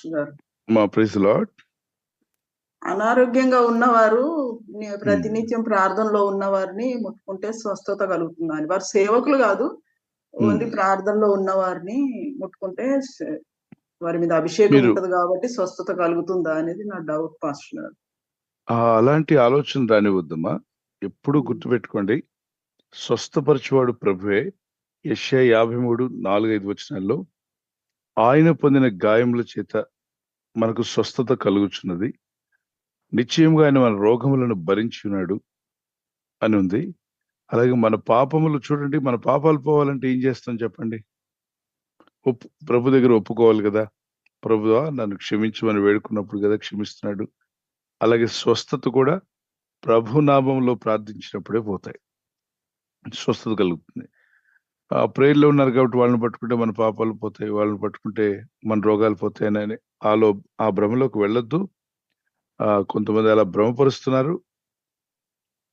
Pastor గారు. మా praise lord. అనారోగ్యంగా ఉన్నవారు ప్రతినిత్యం ప్రార్థనలో ఉన్న వారిని ముట్టుకుంటే స్వస్థత కలుగుతుందని, వారు సేవకులు కాదు, ఓన్లీ ప్రార్థనలో ఉన్న వారిని ముట్టుకుంటే వారి మీద అభిషేకం ఉంటది కాబట్టి స్వస్థత కలుగుతుందా అనేది నా డౌట్ పాస్టర్ గారు. అలాంటి ఆలోచన రానివద్దమ్మా. ఎప్పుడు గుర్తుపెట్టుకోండి, స్వస్థపరచువాడు ప్రభువే. యెషయా 53:4-5 వచనాల్లో ఆయన పొందిన గాయముల చేత మనకు స్వస్థత కలుగుచున్నది, నిశ్చయంగా ఆయన మన రోగములను భరించి ఉన్నాడు అని ఉంది. అలాగే మన పాపములు చూడండి, మన పాపాలు పోవాలంటే ఏం చేస్తాం చెప్పండి? ప్రభు దగ్గర ఒప్పుకోవాలి కదా. ప్రభువా నన్ను క్షమించమని వేడుకున్నప్పుడు కదా క్షమిస్తున్నాడు. అలాగే స్వస్థత కూడా ప్రభు నామంలో ప్రార్థించినప్పుడే పోతాయి, స్వస్థత కలుగుతుంది. ప్రేయర్లో ఉన్నారు కాబట్టి వాళ్ళని పట్టుకుంటే మన పాపాలు పోతాయి, వాళ్ళని పట్టుకుంటే మన రోగాలు పోతాయని ఆ భ్రమలోకి వెళ్ళొద్దు. కొంతమంది అలా భ్రమపరుస్తున్నారు,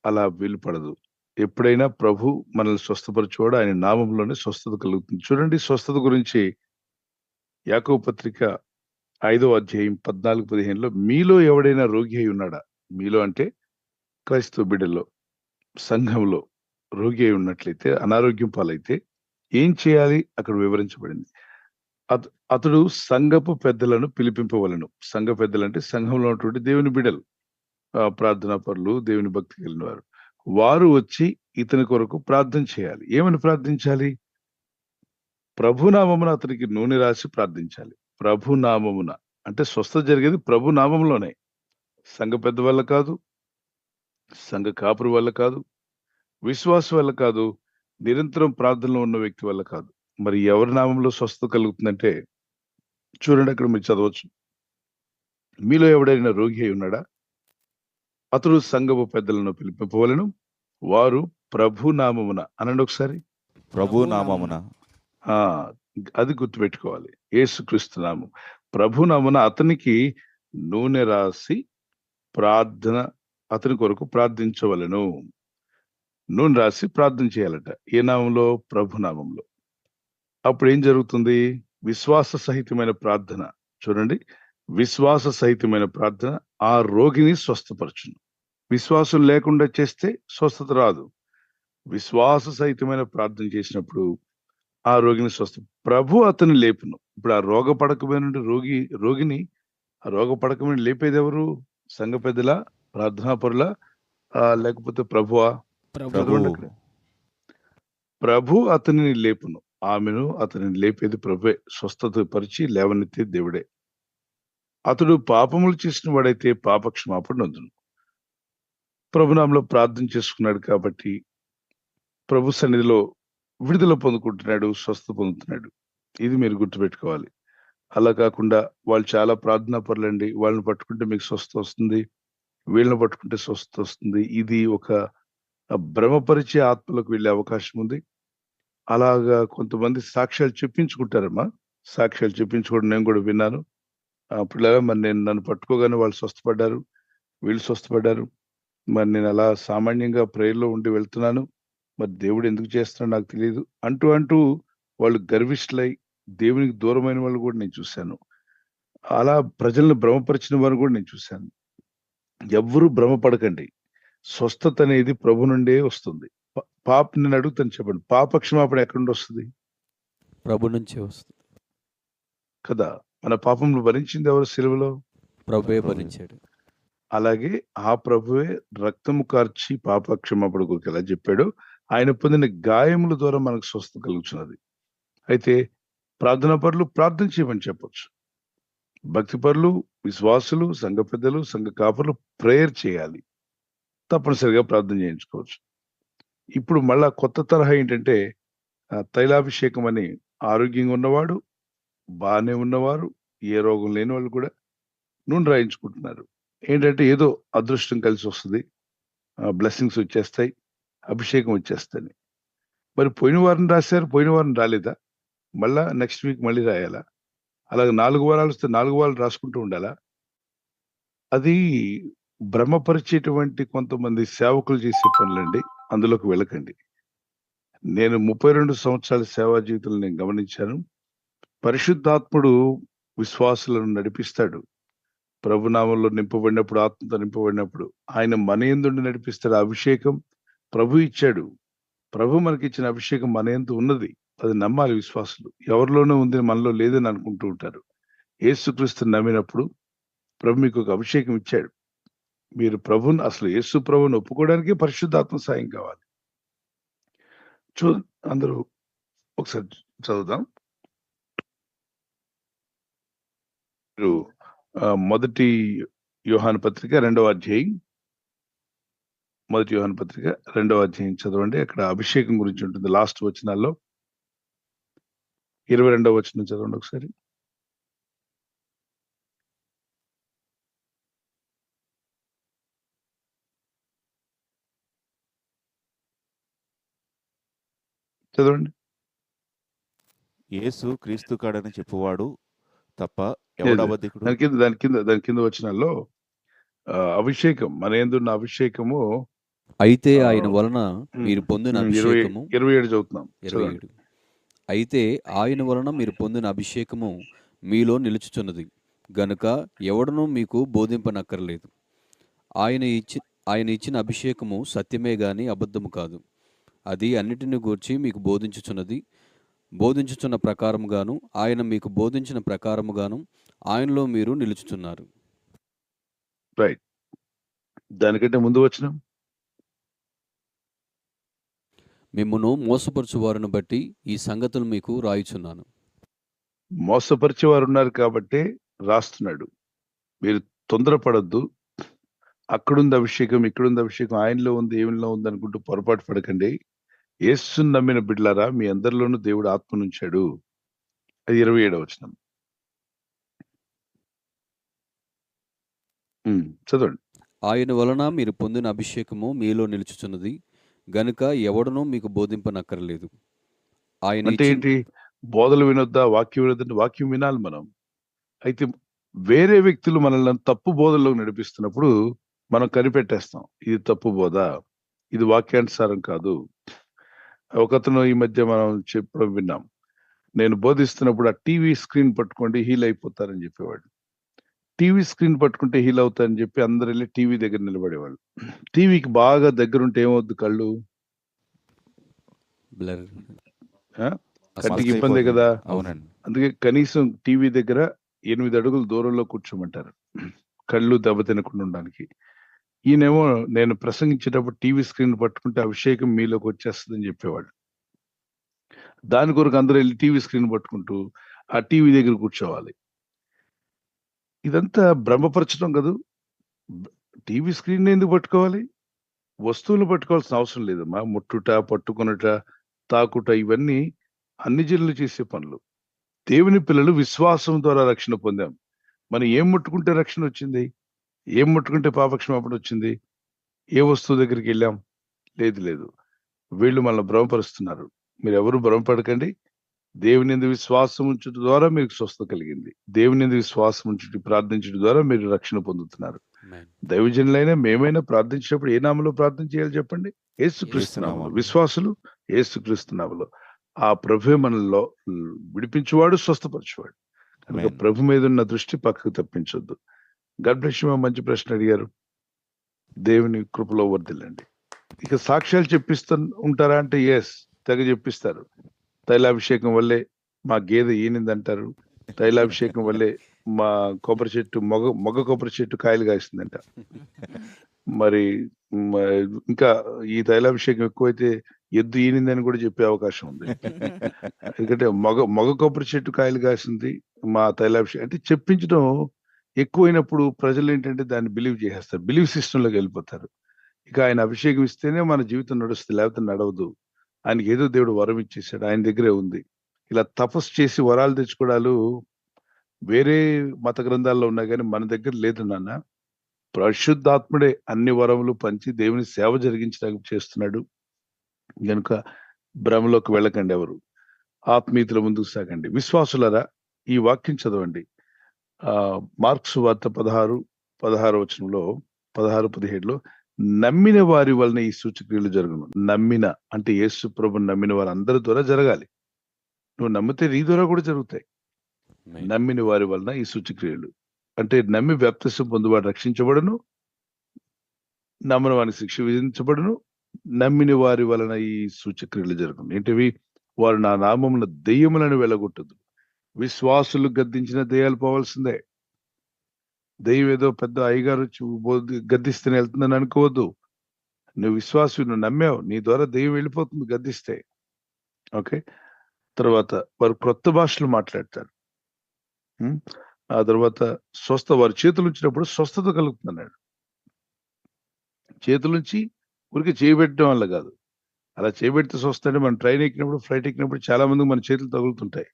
అలా వీలు పడదు. ఎప్పుడైనా ప్రభు మనల్ని స్వస్థపరచువాడు, ఆయన నామంలోనే స్వస్థత కలుగుతుంది. చూడండి, స్వస్థత గురించి యాకోబు పత్రిక 5వ అధ్యాయం 14-15లో మీలో ఎవడైనా రోగి అయి ఉన్నాడా? మీలో అంటే క్రైస్తవ బిడ్డల్లో, సంఘంలో రోగి అయి ఉన్నట్లయితే, అనారోగ్యం పాలైతే ఏం చేయాలి అక్కడ వివరించబడింది. అతడు సంఘపు పెద్దలను పిలిపింపవలను. సంఘ పెద్దలు అంటే సంఘంలో ఉన్నటువంటి దేవుని బిడ్డలు, ప్రార్థనా పరులు, దేవుని భక్తి కలిగిన వారు. వారు వచ్చి ఇతని కొరకు ప్రార్థన చేయాలి. ఏమని ప్రార్థించాలి? ప్రభునామమున అతనికి నూనె రాసి ప్రార్థించాలి. ప్రభునామమున అంటే స్వస్థత జరిగేది ప్రభు నామంలోనే. సంఘ పెద్ద వల్ల కాదు, సంఘ కాపురు వల్ల కాదు, విశ్వాసం వల్ల కాదు, నిరంతరం ప్రార్థనలో ఉన్న వ్యక్తి వల్ల కాదు. మరి ఎవరి నామంలో స్వస్థత కలుగుతుందంటే చూడండి, అక్కడ మీరు చదవచ్చు. మీలో ఎవడైనా రోగి అయి ఉన్నాడా? అతడు సంఘపు పెద్దలను పిలిపింపవలెను. వారు ప్రభు నామమున అనండి ఒకసారి, ప్రభు నామమున. అది గుర్తుపెట్టుకోవాలి. యేసుక్రీస్తు నామం, ప్రభు నామమున అతనికి నూనె రాసి అతని కొరకు ప్రార్థించవలెను. నూనె రాసి ప్రార్థన చేయాలట. ఏ నామంలో? ప్రభు నామంలో. అప్పుడు ఏం జరుగుతుంది? విశ్వాస సహితమైన ప్రార్థన. చూడండి, విశ్వాస సహితమైన ప్రార్థన ఆ రోగిని స్వస్థపరచును. విశ్వాసం లేకుండా చేస్తే స్వస్థత రాదు. విశ్వాస సహితమైన ప్రార్థన చేసినప్పుడు ఆ రోగిని ప్రభు అతన్ని లేపును. ఇప్పుడు ఆ రోగపడకమైన రోగిని ఆ రోగపడకమైన లేపేది ఎవరు? సంఘ పెద్దల, ప్రార్థనా పరుల, లేకపోతే ప్రభువా? ప్రభు అతనిని లేపును. ఆమెను అతనిని లేపేది ప్రభువే. స్వస్థత పరిచి లేవనెత్తే దేవుడే. అతడు పాపములు చేసిన వాడైతే పాప క్షమాపణ నొందును. ప్రభునామంలో ప్రార్థన చేసుకున్నాడు కాబట్టి ప్రభు సన్నిధిలో విడుదల పొందుకుంటున్నాడు, స్వస్థత పొందుతున్నాడు. ఇది మీరు గుర్తుపెట్టుకోవాలి. అలా కాకుండా వాళ్ళు చాలా ప్రార్థనా పరులండి, వాళ్ళని పట్టుకుంటే మీకు స్వస్థత వస్తుంది, వీళ్ళని పట్టుకుంటే స్వస్థత వస్తుంది. ఇది ఒక భ్రమపరిచే ఆత్మలకు వెళ్ళే అవకాశం ఉంది. అలాగా కొంతమంది సాక్ష్యాలు చెప్పించుకుంటారమ్మా. సాక్ష్యాలు చెప్పించుకోవడం నేను కూడా విన్నాను. పిల్లగా మరి నన్ను పట్టుకోగానే వాళ్ళు స్వస్థపడ్డారు, వీళ్ళు స్వస్థపడ్డారు, మరి నేను అలా సామాన్యంగా ప్రేయర్లో ఉండి వెళ్తున్నాను, మరి దేవుడు ఎందుకు చేస్తున్నాడు నాకు తెలియదు అంటూ వాళ్ళు గర్విష్ఠులై దేవునికి దూరమైన వాళ్ళు కూడా నేను చూశాను. అలా ప్రజలను భ్రమపరిచిన వారు కూడా నేను చూశాను. ఎవ్వరూ భ్రమపడకండి. స్వస్థత అనేది ప్రభు నుండే వస్తుంది. నేను అడుగుతాను, చెప్పండి, పాప క్షమాపణ ఎక్కడి నుండి వస్తుంది? ప్రభు నుంచే వస్తుంది కదా. మన పాపములు భరించింది ఎవరు? సిలువలో ప్రభువే భరించాడు. అలాగే ఆ ప్రభువే రక్తము కార్చి పాప క్షమాపణ కొరకు ఎలా చెప్పాడు, ఆయన పొందిన గాయముల ద్వారా మనకు స్వస్థత కలుగుతున్నది. అయితే ప్రార్థనా పరులు ప్రార్థన చేయమని చెప్పొచ్చు. భక్తి పరులు, విశ్వాసులు, సంఘ పెద్దలు, సంఘ కాపరులు ప్రేయర్ చేయాలి, తప్పనిసరిగా ప్రార్థన చేయించుకోవచ్చు. ఇప్పుడు మళ్ళా కొత్త తరహా ఏంటంటే తైలాభిషేకం అని, ఆరోగ్యంగా ఉన్నవాడు, బాగానే ఉన్నవారు, ఏ రోగం లేని వాళ్ళు కూడా నూనె రాయించుకుంటున్నారు. ఏంటంటే ఏదో అదృష్టం కలిసి వస్తుంది, బ్లెస్సింగ్స్ వచ్చేస్తాయి, అభిషేకం వచ్చేస్తాయి. మరి పోయిన వారం రాశారు, పోయిన వారం రాలేదా? మళ్ళా నెక్స్ట్ వీక్ మళ్ళీ రాయాలా? అలాగే 4 వారాలు వస్తే 4 వారాలు రాసుకుంటూ ఉండాలా? అది భ్రమపరిచేటువంటి కొంతమంది సేవకులు చేసే పనులండి. అందులోకి వెళ్ళకండి. నేను 32 సంవత్సరాల సేవా జీవితంలో నేను గమనించాను. పరిశుద్ధాత్ముడు విశ్వాసులను నడిపిస్తాడు. ప్రభునామంలో నింపబడినప్పుడు, ఆత్మతో నింపబడినప్పుడు ఆయన మన యందు నడిపిస్తాడు. అభిషేకం ప్రభు ఇచ్చాడు. ప్రభు మనకిచ్చిన అభిషేకం మన యందు ఉన్నది. అది నమ్మాలి విశ్వాసులు. ఎవరిలోనూ ఉంది, మనలో లేదని అనుకుంటూ ఉంటారు. యేసుక్రీస్తుని నమ్మినప్పుడు ప్రభు మీకు ఒక అభిషేకం ఇచ్చాడు. మీరు ప్రభుని, అసలు యేసు ప్రభుని ఒప్పుకోవడానికి పరిశుద్ధాత్మ సాయం కావాలి. అందరూ ఒకసారి చదువుదాం. మీరు మొదటి యోహాను పత్రిక 2వ అధ్యాయం, మొదటి యోహాను పత్రిక 2వ అధ్యాయం చదవండి. అక్కడ అభిషేకం గురించి ఉంటుంది. లాస్ట్ వచనాల్లో 22వ వచనం చదవండి ఒకసారి. చదవండి. యేసు క్రీస్తు కాడని చెప్పువాడు తప్ప ఎవడు అబద్ధికుడు? దాని కింద వచనాల్లో అభిషేకం, మన యందున్న అభిషేకము, అయితే ఆయన వలన మీరు పొందిన అభిషేకము, 27 చదువుతున్నాం. 27. అయితే ఆయన వలన మీరు పొందిన అభిషేకము మీలో నిలుచుచున్నది గనుక ఎవడనూ మీకు బోధింపనక్కర్లేదు. ఆయన ఇచ్చిన అభిషేకము సత్యమే గాని అబద్ధము కాదు. అది అన్నిటిని గూర్చి మీకు బోధించుచున్న ప్రకారముగాను, ఆయన మీకు బోధించిన ప్రకారముగాను ఆయనలో మీరు నిలుచుచున్నారు. రైట్. దానికంటే ముందు వచ్చిన మిమ్మును మోసపరచువారిని బట్టి ఈ సంగతులు మీకు రాయుచున్నాను. మోసపరిచేవారు ఉన్నారు కాబట్టి రాస్తున్నాడు. మీరు తొందరపడద్దు. అక్కడుంది అభిషేకం, ఇక్కడుంది అభిషేకం, ఆయనలో ఉంది, ఏమిలో ఉంది అనుకుంటూ పొరపాటు పడకండి. యేసుని నమ్మిన బిడ్డలారా, మీ అందరిలోనూ దేవుడు ఆత్మనుంచాడు. అది 27వ వచనం. చదవండి. ఆయన వలన మీరు పొందిన అభిషేకము మీలో నిలుచుచున్నది గనుక ఎవడనూ మీకు బోధింపనక్కర్లేదు. ఆయన అంటే ఏంటి? బోధలు వినొద్దా? వాక్యం వినొద్దంటే వాక్యం వినాలి మనం. అయితే వేరే వ్యక్తులు మనల్ని తప్పు బోధల్లో నడిపిస్తున్నప్పుడు మనం కనిపెట్టేస్తాం. ఇది తప్పు బోధ, ఇది వాక్యానుసారం కాదు. ఒకతను ఈ మధ్య మనం చెప్పడం విన్నాం. నేను బోధిస్తున్నప్పుడు ఆ టీవీ స్క్రీన్ పట్టుకోండి హీల్ అయిపోతారని చెప్పేవాడు. టీవీ స్క్రీన్ పట్టుకుంటే హీల్ అవుతారని చెప్పి అందరు వెళ్ళి టీవీ దగ్గర నిలబడేవాళ్ళు. టీవీకి బాగా దగ్గరుంటే ఏమవుద్దు? కళ్ళు కంటికి ఇబ్బందే కదా. అవునండి. అందుకే కనీసం టీవీ దగ్గర 8 అడుగులు దూరంలో కూర్చోమంటారు, కళ్ళు దెబ్బతినకుండా ఉండడానికి. ఈయనేమో నేను ప్రసంగించేటప్పుడు టీవీ స్క్రీన్ పట్టుకుంటే అభిషేకం మీలోకి వచ్చేస్తుందని చెప్పేవాడు. దాని కొరకు అందరూ వెళ్ళి టీవీ స్క్రీన్ పట్టుకుంటూ ఆ టీవీ దగ్గర కూర్చోవాలి. ఇదంతా భ్రమపరచడం కదా. టీవీ స్క్రీన్ ఎందుకు పట్టుకోవాలి? వస్తువులు పట్టుకోవాల్సిన అవసరం లేదమ్మా. ముట్టుట, పట్టుకొనుట, తాకుట, ఇవన్నీ అన్ని జనులు చేసే పనులు. దేవుని పిల్లలు విశ్వాసం ద్వారా రక్షణ పొందాం. మనం ఏం ముట్టుకుంటే రక్షణ వచ్చింది? ఏం ముట్టుకుంటే పాపక్షమాపణ వచ్చింది? ఏ వస్తువు దగ్గరికి వెళ్ళాం? లేదు. వీళ్ళు మనల్ని భ్రమపరుస్తున్నారు. మీరు ఎవరు భ్రమపడకండి. దేవుని యందు విశ్వాసం ఉంచుట ద్వారా మీకు స్వస్థత కలిగింది. దేవుని యందు విశ్వాసం ఉంచుట, ప్రార్థించడం ద్వారా మీరు రక్షణ పొందుతున్నారు. దైవజనులైనా మేమైనా ప్రార్థించినప్పుడు ఏ నామములో ప్రార్థన చేయాలి చెప్పండి? యేసుక్రీస్తు నామములో. విశ్వాసులు యేసుక్రీస్తు నామములో. ఆ ప్రభువే మనలో విడిపించువాడు, స్వస్థపరచువాడు. కనుక ప్రభు మీద ఉన్న దృష్టి పక్కకు తప్పించొద్దు. God bless you. మంచి ప్రశ్న అడిగారు. దేవుని కృపలో వర్ధిల్లండి. ఇక సాక్ష్యాలు చెప్పిస్తూ ఉంటారా అంటే తెగ చెప్పిస్తారు. తైలాభిషేకం వల్లే మా గేదె ఈనిందంటారు. తైలాభిషేకం వల్లే మా కొబ్బరి చెట్టు మొగ కొబ్బరి చెట్టు కాయలు కాస్తుందంట. మరి ఇంకా ఈ తైలాభిషేకం ఎక్కువైతే ఎద్దు ఈనిందని కూడా చెప్పే అవకాశం ఉంది. ఎందుకంటే మొగ కొబ్బరి చెట్టు కాయలు కాసింది మా తైలాభిషేకం అంటే చెప్పించడం ఎక్కువైనప్పుడు ప్రజలు ఏంటంటే దాన్ని బిలీవ్ చేసేస్తారు. బిలీవ్ సిస్టంలోకి వెళ్ళిపోతారు. ఇక ఆయన అభిషేకం ఇస్తేనే మన జీవితం నడుస్తుంది, లేకపోతే నడవదు. ఆయనకి ఏదో దేవుడు వరం ఇచ్చేసాడు, ఆయన దగ్గరే ఉంది. ఇలా తపస్సు చేసి వరాలు తెచ్చుకోవడాలు వేరే మత గ్రంథాల్లో ఉన్నాయి కానీ మన దగ్గర లేదు నాన్న. పరిశుద్ధాత్ముడే అన్ని వరములు పంచి దేవుని సేవ జరిగించడానికి చేస్తున్నాడు. కనుక భ్రమలోకి వెళ్ళకండి. ఎవరు ఆత్మీయతల ముందుకు సాగండి. విశ్వాసులారా, ఈ వాక్యం చదవండి. మార్క్స్ వార్త 16 వచనంలో 16-17లో నమ్మిన వారి వలన ఈ సూచక్రియలు జరుగును. నమ్మిన అంటే యేసు ప్రభుని నమ్మిన వారు అందరి ద్వారా జరగాలి. నువ్వు నమ్మితే నీ ద్వారా కూడా జరుగుతాయి. నమ్మిన వారి వలన ఈ సూచక్రియలు. అంటే నమ్మి బాప్తిసం పొందువాడు రక్షించబడును, నమ్మని వారికి శిక్ష విధించబడును, నమ్మిన వారి వలన ఈ సూచక్రియలు జరుగును. ఏంటివి? వారు నా నామమున దెయ్యములను వెళ్ళగొట్టదు. విశ్వాసులు గద్దించిన దెయ్యాలు పోవాల్సిందే. దెయ్యం ఏదో పెద్ద అయ్యగారు గద్దిస్తేనే వెళ్తుందని అనుకోవద్దు. నువ్వు విశ్వాసు, నువ్వు నమ్మావు, నీ ద్వారా దెయ్యం వెళ్ళిపోతుంది గద్దిస్తే. ఓకే. తర్వాత వారు క్రొత్త భాషలు మాట్లాడతారు. ఆ తర్వాత వారి చేతులు ఉంచినప్పుడు స్వస్థత కలుగుతున్నాడు. చేతుల నుంచి ఊరికి చేయబెట్టడం వల్ల కాదు. అలా చేయబెడితే స్వస్థ. మనం ట్రైన్ ఎక్కినప్పుడు, ఫ్లైట్ ఎక్కినప్పుడు చాలా మందికి మన చేతులు తగులుతుంటాయి.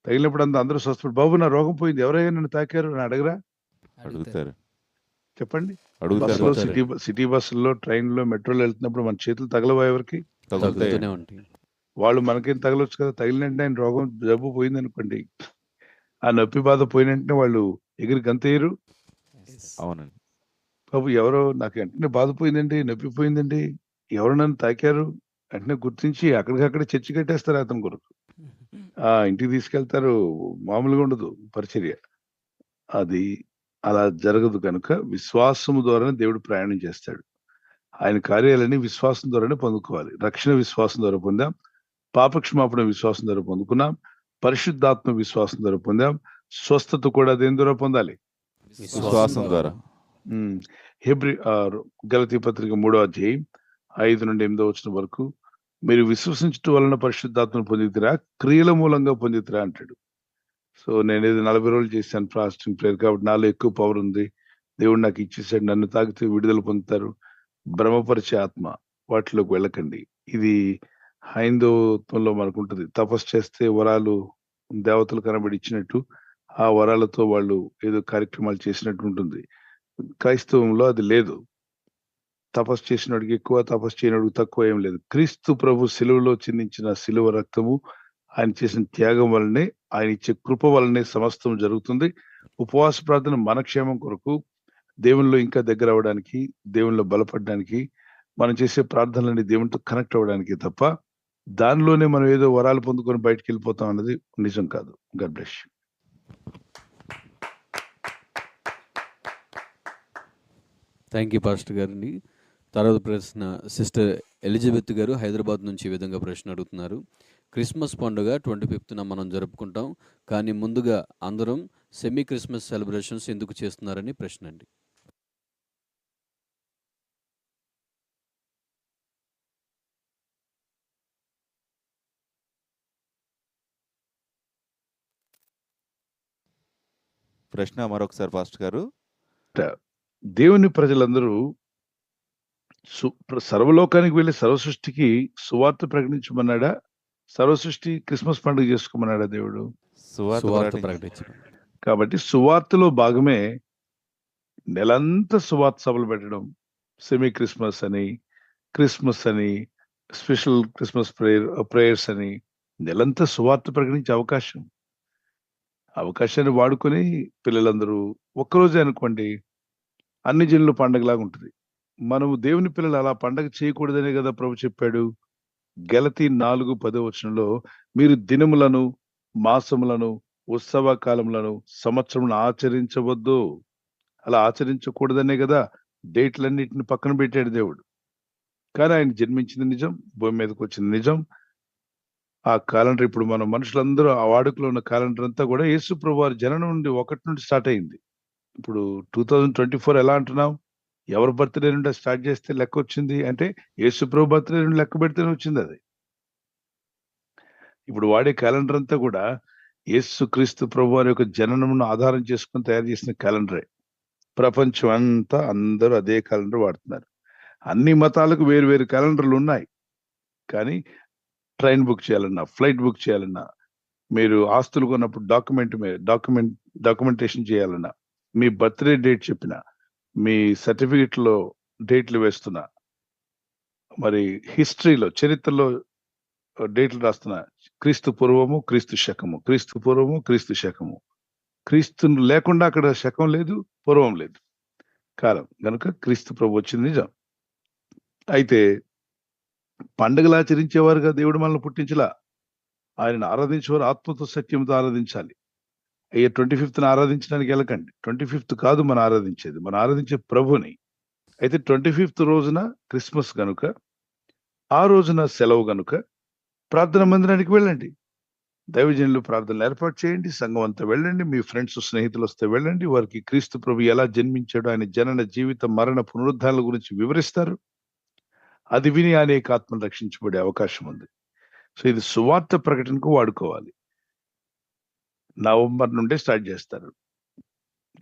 తగిలినప్పుడు అందరూ స్వస్థ. బాబు నా రోగం పోయింది, ఎవరైనా నన్ను తాకారు అని అడగరా? అడుగుతారు. చెప్పండి. అడుగుతారు. బస్సులో, సిటీ బస్సుల్లో, ట్రైన్లో, మెట్రోలో వెళ్తున్నప్పుడు మన చేతులు తగలవా ఎవరికి? తగులుతూనే ఉంటాయి. వాళ్ళు మనకేం తగలొచ్చు కదా. తగిలినంటే ఆయన రోగం జబ్బు పోయింది అనుకోండి, ఆ నొప్పి బాధ పోయినంటే వాళ్ళు ఎగిరి గంతేయరు. అవునండి. బాబు ఎవరో నాకు వెంటనే బాధ పోయిందండి, నొప్పి పోయిందండి, ఎవరు నన్ను తాకారు వెంటనే గుర్తించి అక్కడికక్కడే చర్చి కట్టేస్తారు అతని కొరకు. ఇంటికి తీసుకెళ్తారు. మామూలుగా ఉండదు పరిచర్య. అది అలా జరగదు కనుక విశ్వాసము ద్వారానే దేవుడు ప్రయాణం చేస్తాడు. ఆయన కార్యాలన్నీ విశ్వాసం ద్వారానే పొందుకోవాలి. రక్షణ విశ్వాసం ద్వారా పొందాం, పాపక్షమాపణ విశ్వాసం ద్వారా పొందుకున్నాం, పరిశుద్ధాత్మ విశ్వాసం ద్వారా పొందాం, స్వస్థత కూడా దేని ద్వారా పొందాలి? విశ్వాసం ద్వారా. గలతీ పత్రిక 3వ అధ్యాయం 5 నుండి 8వ వచనం వరకు, మీరు విశ్వసించటం వలన పరిశుద్ధాత్మను పొందితిరా, క్రియల మూలంగా పొందితిరా అంటాడు. సో నేను ఏదో 40 రోజులు చేశాను ఫాస్టింగ్ ప్రేయర్, కాబట్టి నాలో ఎక్కువ పవర్ ఉంది, దేవుడు నాకు ఇచ్చేసాడు, నన్ను తాకితే విడుదల పొందుతారు. భ్రమపరిచే ఆత్మ, వాటిలోకి వెళ్ళకండి. ఇది హైందవత్వంలో మనకు ఉంటుంది. తపస్సు చేస్తే వరాలు దేవతలు కనబడి ఇచ్చినట్టు, ఆ వరాలతో వాళ్ళు ఏదో కార్యక్రమాలు చేసినట్టు ఉంటుంది. క్రైస్తవంలో అది లేదు. తపస్సు చేసినోడికి ఎక్కువ, తపస్సు చేయనోడికి తక్కువ ఏం లేదు. క్రీస్తు ప్రభు సిలువలో చిందించిన సిలువ రక్తము, ఆయన చేసిన త్యాగం వల్లనే, ఆయన ఇచ్చే కృప వల్లనే సమస్తం జరుగుతుంది. ఉపవాస ప్రార్థన మన క్షేమం కొరకు, దేవునిలో ఇంకా దగ్గర అవ్వడానికి, దేవునిలో బలపడడానికి, మనం చేసే ప్రార్థనలన్నీ దేవునితో కనెక్ట్ అవ్వడానికి తప్ప, దానిలోనే మనం ఏదో వరాలు పొందుకొని బయటకు వెళ్ళిపోతాం అన్నది నిజం కాదు. God bless you. Thank you pastor గారిని. తర్వాత ప్రశ్న సిస్టర్ ఎలిజబెత్ గారు హైదరాబాద్ నుంచి ఈ విధంగా ప్రశ్న అడుగుతున్నారు. క్రిస్మస్ పండుగ 25న మనం జరుపుకుంటాం, కానీ ముందుగా అందరం సెమీ క్రిస్మస్ సెలబ్రేషన్స్ ఎందుకు చేస్తున్నారని ప్రశ్న అండి. ప్రశ్న మరొకసారి పాస్టర్ గారు. దేవుని ప్రజలందరూ సర్వలోకానికి వెళ్ళి సర్వసృష్టికి సువార్త ప్రకటించమన్నాడా? సర్వసృష్టి క్రిస్మస్ పండుగ చేసుకోమన్నాడా దేవుడు? సువార్త ప్రకటించడం. కాబట్టి సువార్తలో భాగమే నెలంతా సువార్త సభలు పెట్టడం, సెమీ క్రిస్మస్ అని, క్రిస్మస్ అని, స్పెషల్ క్రిస్మస్ ప్రేయర్స్ అని, నెలంతా సువార్త ప్రకటించే అవకాశాన్ని వాడుకొని పిల్లలందరూ ఒక్కరోజే అనుకోండి అన్ని జనుల పండగలాగా ఉంటుంది. మనము దేవుని పిల్లలు అలా పండగ చేయకూడదనే కదా ప్రభు చెప్పాడు. గలతీ 4:10 వచనంలో, మీరు దినములను, మాసములను, ఉత్సవ కాలములను, సంవత్సరములను ఆచరించవద్దు. అలా ఆచరించకూడదనే కదా డేట్లన్నిటిని పక్కన పెట్టాడు దేవుడు. కానీ ఆయన జన్మించింది నిజం, భూమి మీదకి వచ్చింది నిజం. ఆ క్యాలెండర్ ఇప్పుడు మన మనుషులందరూ ఆ వాడుకలో ఉన్న క్యాలెండర్ అంతా కూడా యేసు ప్రభు వారి జననం నుండి 1 నుండి స్టార్ట్ అయింది. ఇప్పుడు 2024 ఎలా అంటున్నాం? ఎవరి బర్త్డే నుండి స్టార్ట్ చేస్తే లెక్క వచ్చింది అంటే యేసు ప్రభు బర్త్డే నుండి లెక్క పెడితేనే వచ్చింది అది. ఇప్పుడు వాడే క్యాలెండర్ అంతా కూడా యేసు క్రీస్తు ప్రభు వారి యొక్క జననమును ఆధారం చేసుకుని తయారు చేసిన క్యాలెండరే. ప్రపంచం అంతా అందరూ అదే క్యాలెండర్ వాడుతున్నారు. అన్ని మతాలకు వేరు వేరు క్యాలెండర్లు ఉన్నాయి. కానీ ట్రైన్ బుక్ చేయాలన్నా, ఫ్లైట్ బుక్ చేయాలన్నా, మీరు ఆస్తులు కొన్నప్పుడు డాక్యుమెంటేషన్ చేయాలన్నా, మీ బర్త్డే డేట్ చెప్పిన, మీ సర్టిఫికెట్ లో డేట్లు వేస్తున్నా, మరి హిస్టరీలో చరిత్రలో డేట్లు రాస్తున్నా, క్రీస్తు పూర్వము, క్రీస్తు శకము, క్రీస్తు పూర్వము, క్రీస్తు శకము. క్రీస్తు లేకుండా అక్కడ శకం లేదు, పూర్వం లేదు, కాలం. కనుక క్రీస్తు ప్రభు వచ్చింది నిజం. అయితే పండుగలు ఆచరించేవారుగా దేవుడు మనల్ని పుట్టించలా. ఆయనను ఆరాధించేవారు ఆత్మతో సత్యంతో ఆరాధించాలి. అయ్యే 25th ఆరాధించడానికి వెళ్ళకండి. 25th కాదు మనం ఆరాధించేది. మనం ఆరాధించే ప్రభుని. అయితే 25th రోజున క్రిస్మస్ గనుక, ఆ రోజున సెలవు గనుక ప్రార్థనా మందిరానికి వెళ్ళండి. దైవజనులు ప్రార్థనలు ఏర్పాటు చేయండి. సంఘం అంతా వెళ్ళండి. మీ ఫ్రెండ్స్, స్నేహితులు వస్తే వెళ్ళండి. వారికి క్రీస్తు ప్రభు ఎలా జన్మించాడో, ఆయన జనన, జీవిత, మరణ, పునరుద్ధానాల గురించి వివరిస్తారు. అది విని అనేక ఆత్మలు రక్షించబడే అవకాశం ఉంది. సో ఇది సువార్త ప్రకటనకు వాడుకోవాలి. నవంబర్ నుండే స్టార్ట్ చేస్తారు.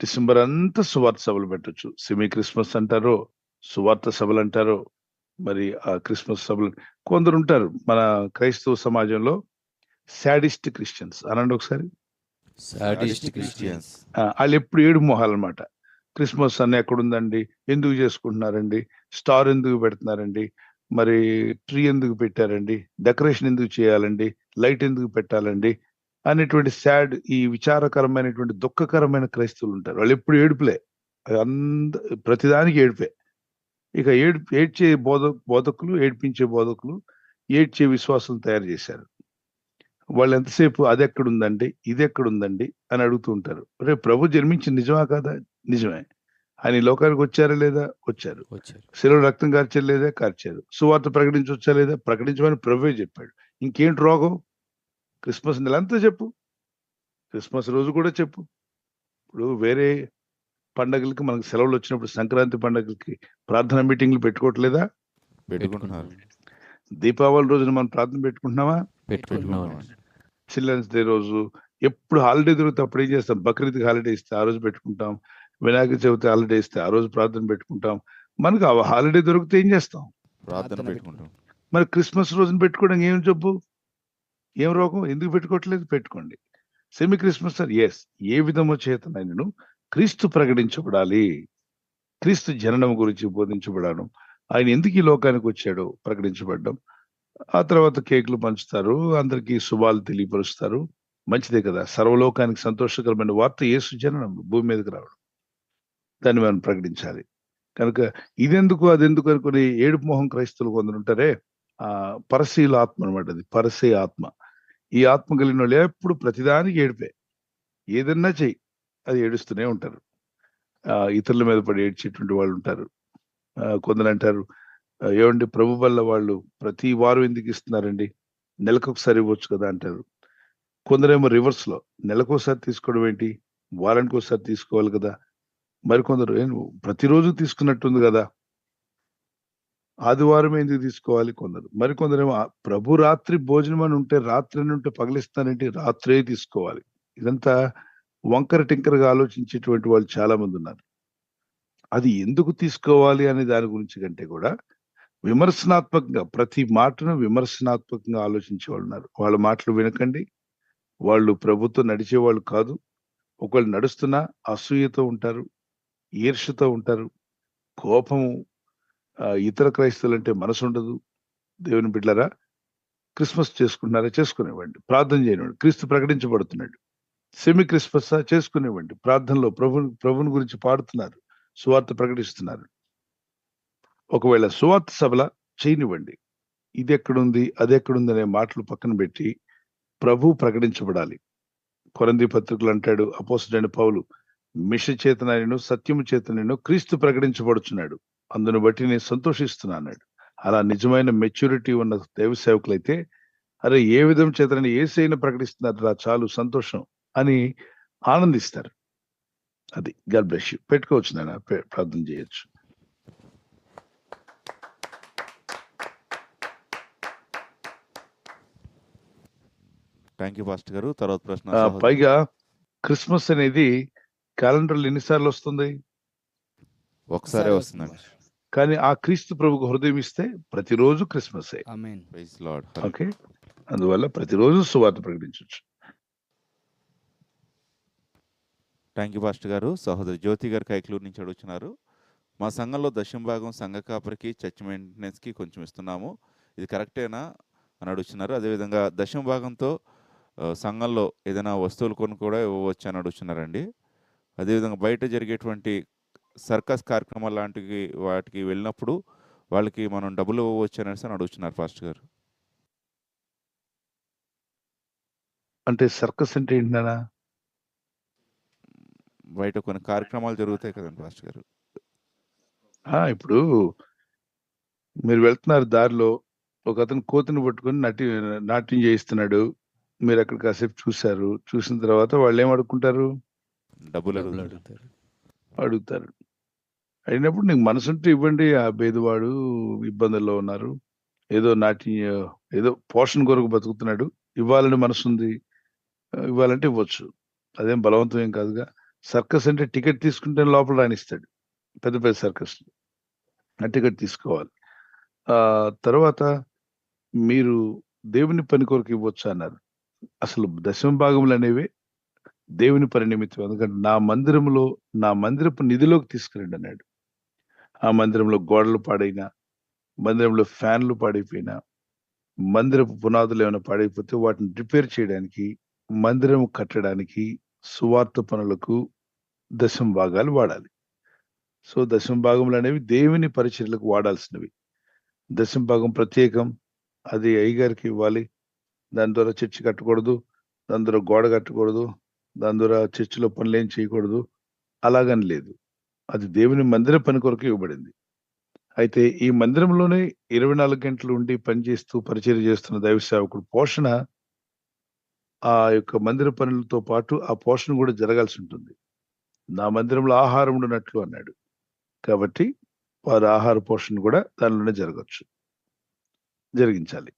డిసెంబర్ అంతా సువార్త సభలు పెట్టొచ్చు. సెమీ క్రిస్మస్ అంటారో, సువార్త సభలు అంటారో, మరి ఆ క్రిస్మస్ సభలు కొందరు ఉంటారు మన క్రైస్తవ సమాజంలో, సాడిస్ట్ క్రిస్టియన్స్ అనండి ఒకసారి. Sadist Christians. వాళ్ళు ఎప్పుడు ఏడు మొహాలు అనమాట. క్రిస్మస్ అన్న ఎక్కడుందండి, ఎందుకు చేసుకుంటున్నారండి, స్టార్ ఎందుకు పెడుతున్నారండి, మరి ట్రీ ఎందుకు పెట్టారండి, డెకరేషన్ ఎందుకు చేయాలండి, లైట్ ఎందుకు పెట్టాలండి అనేటువంటి సాడ్, ఈ విచారకరమైనటువంటి దుఃఖకరమైన క్రైస్తవులు ఉంటారు. వాళ్ళు ఎప్పుడు ఏడుపులే, ప్రతిదానికి ఏడుపే. ఇక ఏడ్చే బోధకులు, ఏడ్పించే బోధకులు, ఏడ్చే విశ్వాసం తయారు చేశారు. వాళ్ళు ఎంతసేపు అది ఎక్కడుందండి, ఇది ఎక్కడుందండి అని అడుగుతూ ఉంటారు. రేపు ప్రభు జన్మించింది నిజమా కాదా? నిజమే. ఆయన ఈ లోకానికి వచ్చారా లేదా? వచ్చారు. శిలువ రక్తం కార్చారు లేదా? కార్చారు. సువార్త ప్రకటించవచ్చా లేదా? ప్రకటించమని ప్రభువే చెప్పాడు. ఇంకేంటి రోగం? క్రిస్మస్ నెలంతా చెప్పు, క్రిస్మస్ రోజు కూడా చెప్పు. ఇప్పుడు వేరే పండగలకి మనకు సెలవులు వచ్చినప్పుడు, సంక్రాంతి పండగలకి ప్రార్థన మీటింగ్లు పెట్టుకోవట్లేదా? పెట్టుకుంటున్నారు. దీపావళి రోజున మనం ప్రార్థన పెట్టుకుంటున్నామా? చిల్డ్రన్స్ డే రోజు ఎప్పుడు హాలిడే దొరికితే అప్పుడు ఏం చేస్తాం? బక్రీద్కి హాలిడే ఇస్తే ఆ రోజు పెట్టుకుంటాం. వినాయక చవితి హాలిడే ఇస్తే ఆ రోజు ప్రార్థన పెట్టుకుంటాం. మనకు ఆ హాలిడే దొరికితే ఏం చేస్తాం? ప్రార్థన పెట్టుకుంటాం. మరి క్రిస్మస్ రోజున పెట్టుకోవడం ఏం జబ్బు, ఏం రోగం? ఎందుకు పెట్టుకోవట్లేదు? పెట్టుకోండి. సెమీ క్రిస్మస్ సార్, ఎస్, ఏ విధము చేతనైనను క్రీస్తు ప్రకటించబడాలి. క్రీస్తు జననం గురించి బోధించబడడం, ఆయన ఎందుకు ఈ లోకానికి వచ్చాడో ప్రకటించబడ్డం. ఆ తర్వాత కేకులు పంచుతారు, అందరికీ శుభాలు తెలియపరుస్తారు. మంచిదే కదా. సర్వలోకానికి సంతోషకరమైన వార్త యేసు జననం, భూమి మీదకి రావడం, దాన్ని మనం ప్రకటించాలి. కనుక ఇదెందుకు అదెందుకు అనుకుని ఏడుపు మొహం క్రైస్తవులు కొందరు ఉంటారే, పరశీల ఆత్మ అనమాట. అది పరసే ఆత్మ. ఈ ఆత్మ కలిగిన వాళ్ళు ఎప్పుడు ప్రతిదానికి ఏడిపే. ఏదన్నా చెయ్యి, అది ఏడుస్తూనే ఉంటారు. ఇతరుల మీద పడి ఏడ్చేటువంటి వాళ్ళు ఉంటారు. కొందరు అంటారు, ఏమండి ప్రభు వల్ల వాళ్ళు ప్రతి వారం ఎందుకు ఇస్తున్నారండి, నెలకొకసారి ఇవ్వచ్చు కదా అంటారు. కొందరేమో రివర్స్ లో, నెలకోసారి తీసుకోవడం ఏంటి, వారానికి ఒకసారి తీసుకోవాలి కదా. మరికొందరు ప్రతిరోజు తీసుకున్నట్టుంది కదా, ఆదివారం ఎందుకు తీసుకోవాలి కొందరు. మరికొందరేమో ప్రభు రాత్రి భోజనం అని ఉంటే రాత్రి ఉంటే పగలిస్తానంటే రాత్రే తీసుకోవాలి. ఇదంతా వంకర టింకరగా ఆలోచించేటువంటి వాళ్ళు చాలా మంది ఉన్నారు. అది ఎందుకు తీసుకోవాలి అనే దాని గురించి కంటే కూడా విమర్శనాత్మకంగా, ప్రతి మాటను విమర్శనాత్మకంగా ఆలోచించే వాళ్ళు ఉన్నారు. వాళ్ళ మాటలు వినకండి. వాళ్ళు ప్రభుత్వం నడిచేవాళ్ళు కాదు. ఒకళ్ళు నడుస్తున్నా అసూయతో ఉంటారు, ఈర్ష్యతో ఉంటారు, కోపము. ఇతర క్రైస్తవులు అంటే మనసు ఉండదు. దేవుని బిడ్డలారా, క్రిస్మస్ చేసుకుంటున్నారా? చేసుకునేవ్వండి. ప్రార్థన చేయనివ్వండి. క్రీస్తు ప్రకటించబడుతున్నాడు. Semi Christmas చేసుకునేవ్వండి. ప్రార్థనలో ప్రభుని గురించి పాడుతున్నారు, సువార్త ప్రకటిస్తున్నారు. ఒకవేళ సువార్త సభల చేయనివ్వండి. ఇది ఎక్కడుంది, అది ఎక్కడుంది అనే మాటలు పక్కన పెట్టి ప్రభు ప్రకటించబడాలి. కొరింథీ పత్రికలు అంటాడు అపోస్తలుడైన పౌలు, మిష చేతనైనను సత్యము చేతనైనను క్రీస్తు ప్రకటించబడుచున్నాడు, అందును బట్టి నేను సంతోషిస్తున్నా అన్నాడు. అలా నిజమైన మెచ్యూరిటీ ఉన్న దైవ సేవకులైతే, అరే ఏ విధం చేతనని యేసయ్యను ప్రకటిస్తున్నారు, చాలు సంతోషం అని ఆనందిస్తారు. అది. God bless you. పెట్టుకోవచ్చు, నాన్న ప్రార్థన చేయొచ్చు. థ్యాంక్ యూ పాస్టర్ గారు. తర్వాత ప్రశ్న. పైగా క్రిస్మస్ అనేది క్యాలెండర్లు ఎన్నిసార్లు వస్తుంది? ఒకసారే వస్తుందండి. కానీ ఆ క్రీస్తు ప్రభుకు హృదయం ఇస్తే ప్రతిరోజు క్రిస్మస్. ఓకే, అందువల్ల ప్రతిరోజు సువార్త ప్రకటించవచ్చు. థ్యాంక్ యూ పాస్టర్ గారు. సహోదరి జ్యోతి గారు కైక్లూరు నుంచి అడుగుతున్నారు, మా సంఘంలో దశమ భాగం సంఘ కాపరికి, చర్చ్ మెయింటెనెన్స్కి కొంచెం ఇస్తున్నాము, ఇది కరెక్టేనా అని అడుగుతున్నారు. అదేవిధంగా దశమ భాగంతో సంఘంలో ఏదైనా వస్తువులు కొని కూడా ఇవ్వవచ్చు అని అడుగుతున్నారండి. అదేవిధంగా బయట జరిగేటువంటి సర్కస్ కార్యక్రమాలు లాంటివి వాటికి వెళ్ళినప్పుడు వాళ్ళకి మనం డబ్బులు ఇవ్వవచ్చు అనేసి అని అడుగుతున్నారు పాస్టర్ గారు. అంటే సర్కస్ అంటే ఏంటన్నా? బయట కొన్ని కార్యక్రమాలు జరుగుతాయి కదండి పాస్టర్ గారు. ఇప్పుడు మీరు వెళ్తున్నారు దారిలో, ఒక అతను కోతిని పట్టుకొని నాట్యం చేయిస్తున్నాడు. మీరు అక్కడ కాసేపు చూశారు. చూసిన తర్వాత వాళ్ళు ఏం అడుక్కుంటారు? డబ్బులు డబ్బులు అడుగుతారు. అడుగుతారు. అయినప్పుడు నీకు మనసుంటే ఇవ్వండి. ఆ బేదువాడు ఇబ్బందుల్లో ఉన్నారు, ఏదో నాట్యం, ఏదో పోషణ కొరకు బతుకుతున్నాడు, ఇవ్వాలని మనసుంది, ఇవ్వాలంటే ఇవ్వచ్చు. అదేం బలవంతం ఏం కాదుగా. సర్కస్ అంటే టికెట్ తీసుకుంటే లోపల రాణిస్తాడు, పెద్ద పెద్ద సర్కస్ ఆ టికెట్ తీసుకోవాలి. తర్వాత మీరు దేవుని పని కొరకు ఇవ్వచ్చు అన్నారు. అసలు దశమ భాగములు అనేవి దేవుని పని నిమిత్తం. ఎందుకంటే నా మందిరపు నిధిలోకి తీసుకురండి అన్నాడు. ఆ మందిరంలో గోడలు పాడైనా, మందిరంలో ఫ్యాన్లు పాడైపోయినా, మందిరపు పునాదులు ఏమైనా పాడైపోతే వాటిని రిపేర్ చేయడానికి, మందిరం కట్టడానికి, సువార్త పనులకు దశమ భాగాలు వాడాలి. సో దశమ భాగములు అనేవి దేవుని పరిచర్యలకు వాడాల్సినవి. దశమ భాగం ప్రత్యేకం, అది అయ్యగారికి ఇవ్వాలి. దాని ద్వారా చర్చి కట్టకూడదు, దాని ద్వారా గోడ కట్టకూడదు, దాని ద్వారా చర్చిలో పనులు ఏం చేయకూడదు, అలాగని లేదు. అది దేవుని మందిర పని కొరకు ఇవ్వబడింది. అయితే ఈ మందిరంలోనే 24 గంటలు ఉండి పనిచేస్తూ పరిచర్య చేస్తున్న దైవ సేవకుడు పోషణ, ఆ యొక్క మందిర పనులతో పాటు ఆ పోషణ కూడా జరగాల్సి ఉంటుంది. నా మందిరంలో ఆహారం ఉండినట్లు అన్నాడు. కాబట్టి వారి ఆహార పోషణ కూడా దానిలోనే జరిగించాలి.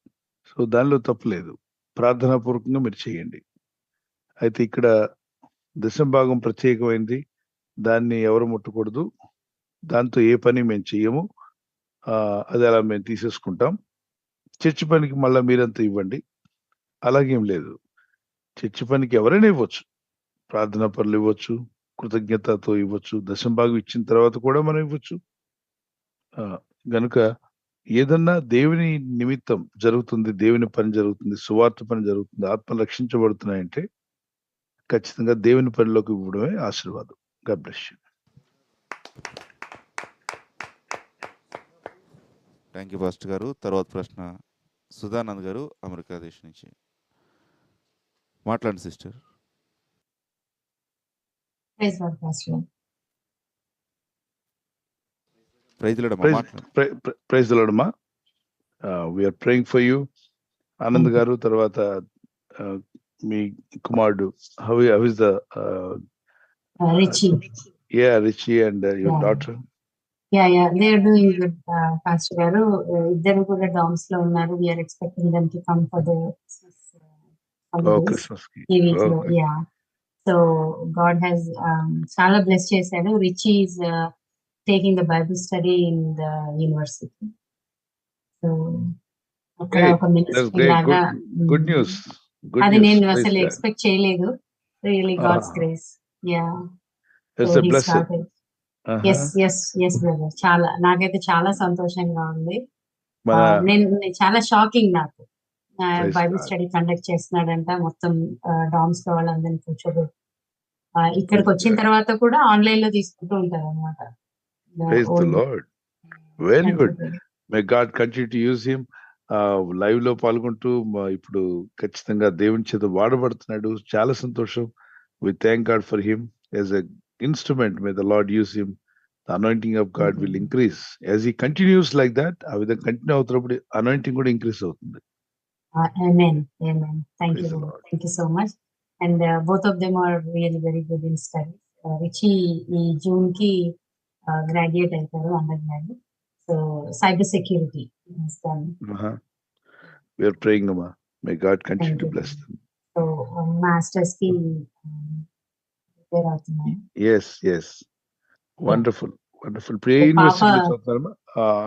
సో దానిలో తప్పు లేదు. ప్రార్థనాపూర్వకంగా మీరు చేయండి. అయితే ఇక్కడ దశమ భాగం ప్రత్యేకమైనది, దాన్ని ఎవరు ముట్టకూడదు, దాంతో ఏ పని మేము చెయ్యము, అది అలా మేము తీసేసుకుంటాం. చర్చి పనికి మళ్ళీ మీరంతా ఇవ్వండి, అలాగేం లేదు. చర్చి పనికి ఎవరైనా ఇవ్వచ్చు, ప్రార్థనా పనులు ఇవ్వచ్చు, కృతజ్ఞతతో ఇవ్వచ్చు, దశమ భాగం ఇచ్చిన తర్వాత కూడా మనం ఇవ్వచ్చు. గనుక ఏదన్నా దేవుని నిమిత్తం జరుగుతుంది, దేవుని పని జరుగుతుంది, సువార్త పని జరుగుతుంది, ఆత్మలు రక్షించబడుతున్నాయంటే ఖచ్చితంగా దేవుని పనిలోకి ఇవ్వడమే ఆశీర్వాదం. God bless you. Thank you pastor గారు. తర్వాత ప్రశ్న సుధానంద్ గారు అమెరికా దేశం నుంచి. మాట్లాడండి సిస్టర్. ప్రైజ్ ది లార్డ్ అమ్మా. We are praying for you. Anand గారు, తర్వాత మీ కుమారుడు how is the Richie and your daughter? Yeah, they are doing good, Pastor garu. Iddaru kuda dorms lo unnaru. We are expecting them to come for the Christmas. Yeah. So God has chala bless chesadu. Richie is taking the Bible study in the university. So that's great. Good news. Adi nenu asalu expect cheyaledu. Really God's grace. Yeah. It's a blessing. Yes brother. చాలా నాకైతే చాలా సంతోషంగా ఉంది. నేను చాలా shocking నాకు. Bible study conduct చేస్తున్నాడంట, మొత్తం డామ్స్ లో వాళ్ళందరినీ కూర్చోబెట్టి ఇక్కడికి వచ్చిన తర్వాత కూడా ఆన్లైన్ లో తీసుకుంటూ ఉంటారు అనమాట. Very good. May God continue to use him. Live లో పాల్గొంటూ ఇప్పుడు ఖచ్చితంగా దేవుని చేత వాడబడుతున్నాడు. చాలా సంతోషం. We thank God for him as a instrument. May the Lord use him. The anointing of God will increase as he continues like that. ఆ విధంగా కంటిన్యూ అవుతున్నప్పుడు anointing కూడా ఇంక్రీస్ అవుతుంది. Amen. Thank you so much. And both of them are really very good in studies. Richie ఈ June కి graduate అవుతారు, under graduate. So cyber security. We are praying, Amma. May God continue to bless them. So masters కి yes wonderful ప్రే యూనివర్సిటీలో చదువుతారమ్మా?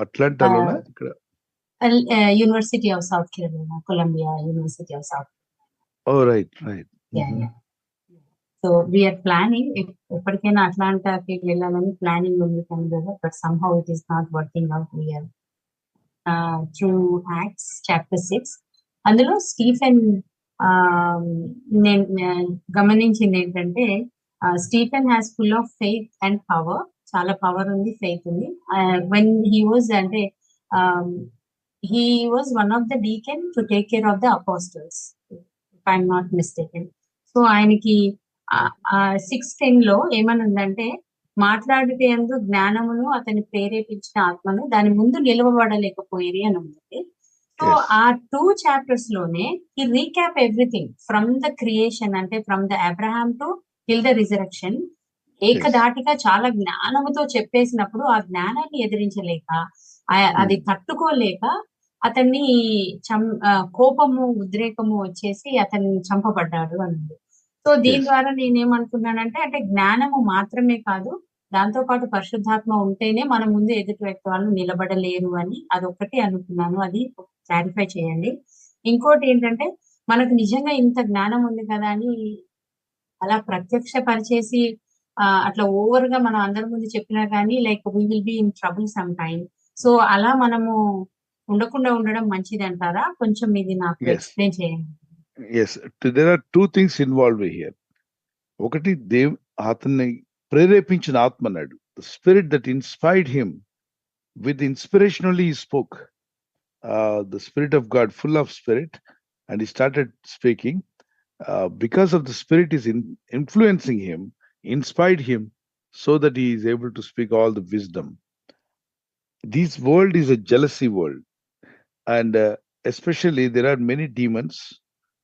అట్లాంటాలోనా? ఇక్కడ university of South Carolina, Columbia university of South. Oh right. So we are planning ఎప్పటికైనా అట్లాంటాకి వెళ్ళాలని planning ఉంది కదా, but somehow it is not working out. We are through Acts chapter 6 అందులో స్టీఫెన్ నేను గమనించింది ఏంటంటే Stephen has full of faith and power. చాలా పవర్ ఉంది, ఫెయిత్ ఉంది. వెన్ హీ వాజ్ అంటే he was one of the deacon to take care of the apostles, if I'm not mistaken. So ఆయనకి 6:10 లో ఏమని ఉందంటే, మాట్లాడుటయందు జ్ఞానమును అతని ప్రేరేపించిన ఆత్మను దాని ముందు నిలవబడలేకపోయిరి అని ఉంది. So Yes. ఆ 2 చాప్టర్స్ లోనే ఈ recap everything from the creation, అంటే from the Abraham to till the resurrection ఏకధాటిగా చాలా జ్ఞానముతో చెప్పేసినప్పుడు ఆ జ్ఞానాన్ని ఎదిరించలేక అది తట్టుకోలేక అతన్ని కోపము ఉద్రేకము వచ్చేసి అతన్ని చంపబడ్డాడు అన్నది. సో దీని Yes. ద్వారా నేనేమనుకున్నానంటే, అంటే జ్ఞానము మాత్రమే కాదు, దాంతో పాటు పరిశుద్ధాత్మ ఉంటేనే మన ముందు ఎదుటి వ్యక్తి వాళ్ళు నిలబడలేరు అని అదొక్కటి అనుకున్నాను. అది క్లారిఫై చేయండి. ఇంకోటి ఏంటంటే, మనకు నిజంగా ఇంత జ్ఞానం ఉంది కదా అని అలా ప్రత్యక్ష పరిచేసి అట్లా ఓవర్ గా మనం అందరి ముందు చెప్పినా కానీ like we will be in trouble some time. So అలా మనము ఉండకుండా ఉండడం మంచిది అంటారా? కొంచెం ఇది నాకు Yes. ఎక్స్ప్లెయిన్ చేయండి. Yes. There are two things involved here. ఒకటి అతన్ని ప్రేరేపించిన ఆత్మ అన్నాడు. The spirit that inspired him, with inspiration only he spoke. The spirit of God, full of spirit, and he started speaking. Because of the spirit is influencing him, inspired him, so that he is able to speak all the wisdom. This world is a jealousy world, and especially there are many demons.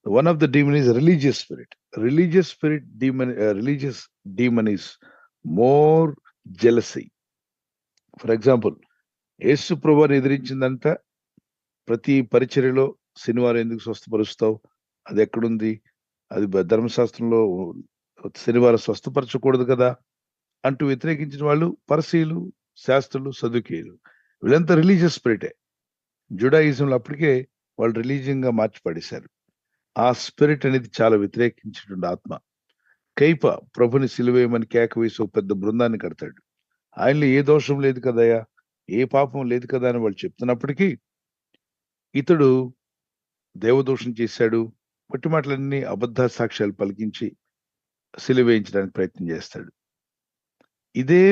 One of the demon is religious spirit. Religious demon is more jealousy. For example, యేసు ప్రభువుని ఎదిరించిందంట, ప్రతి పరిచర్యలో శనివారం ఎందుకు స్వస్థపరుస్తావు, అది ఎక్కడుంది, అది ధర్మశాస్త్రంలో శనివారం స్వస్థపరచకూడదు కదా అంటూ వ్యతిరేకించిన వాళ్ళు పరిసీలు, శాస్త్రులు, సదుకేయులు. వీళ్ళంతా రిలీజియస్ స్పిరిటే. జుడాయిజంలో అప్పటికే వాళ్ళు రిలీజియన్ గా మార్చి పడేశారు. ఆ స్పిరిట్ అనేది చాలా వ్యతిరేకించినటువంటి ఆత్మ. కైప ప్రభుని సిలువేయమని కేక వేసి ఒక పెద్ద బృందాన్ని కడతాడు. ఆయనలో ఏ దోషం లేదు కదయా, ఏ పాపం లేదు కదా అని వాళ్ళు చెప్తున్నప్పటికీ ఇతడు దేవదోషం చేశాడు, పట్టి మాటలన్నీ అబద్ధ సాక్ష్యాలు పలికించి సిలువేయించడానికి ప్రయత్నం చేస్తాడు. ఇదే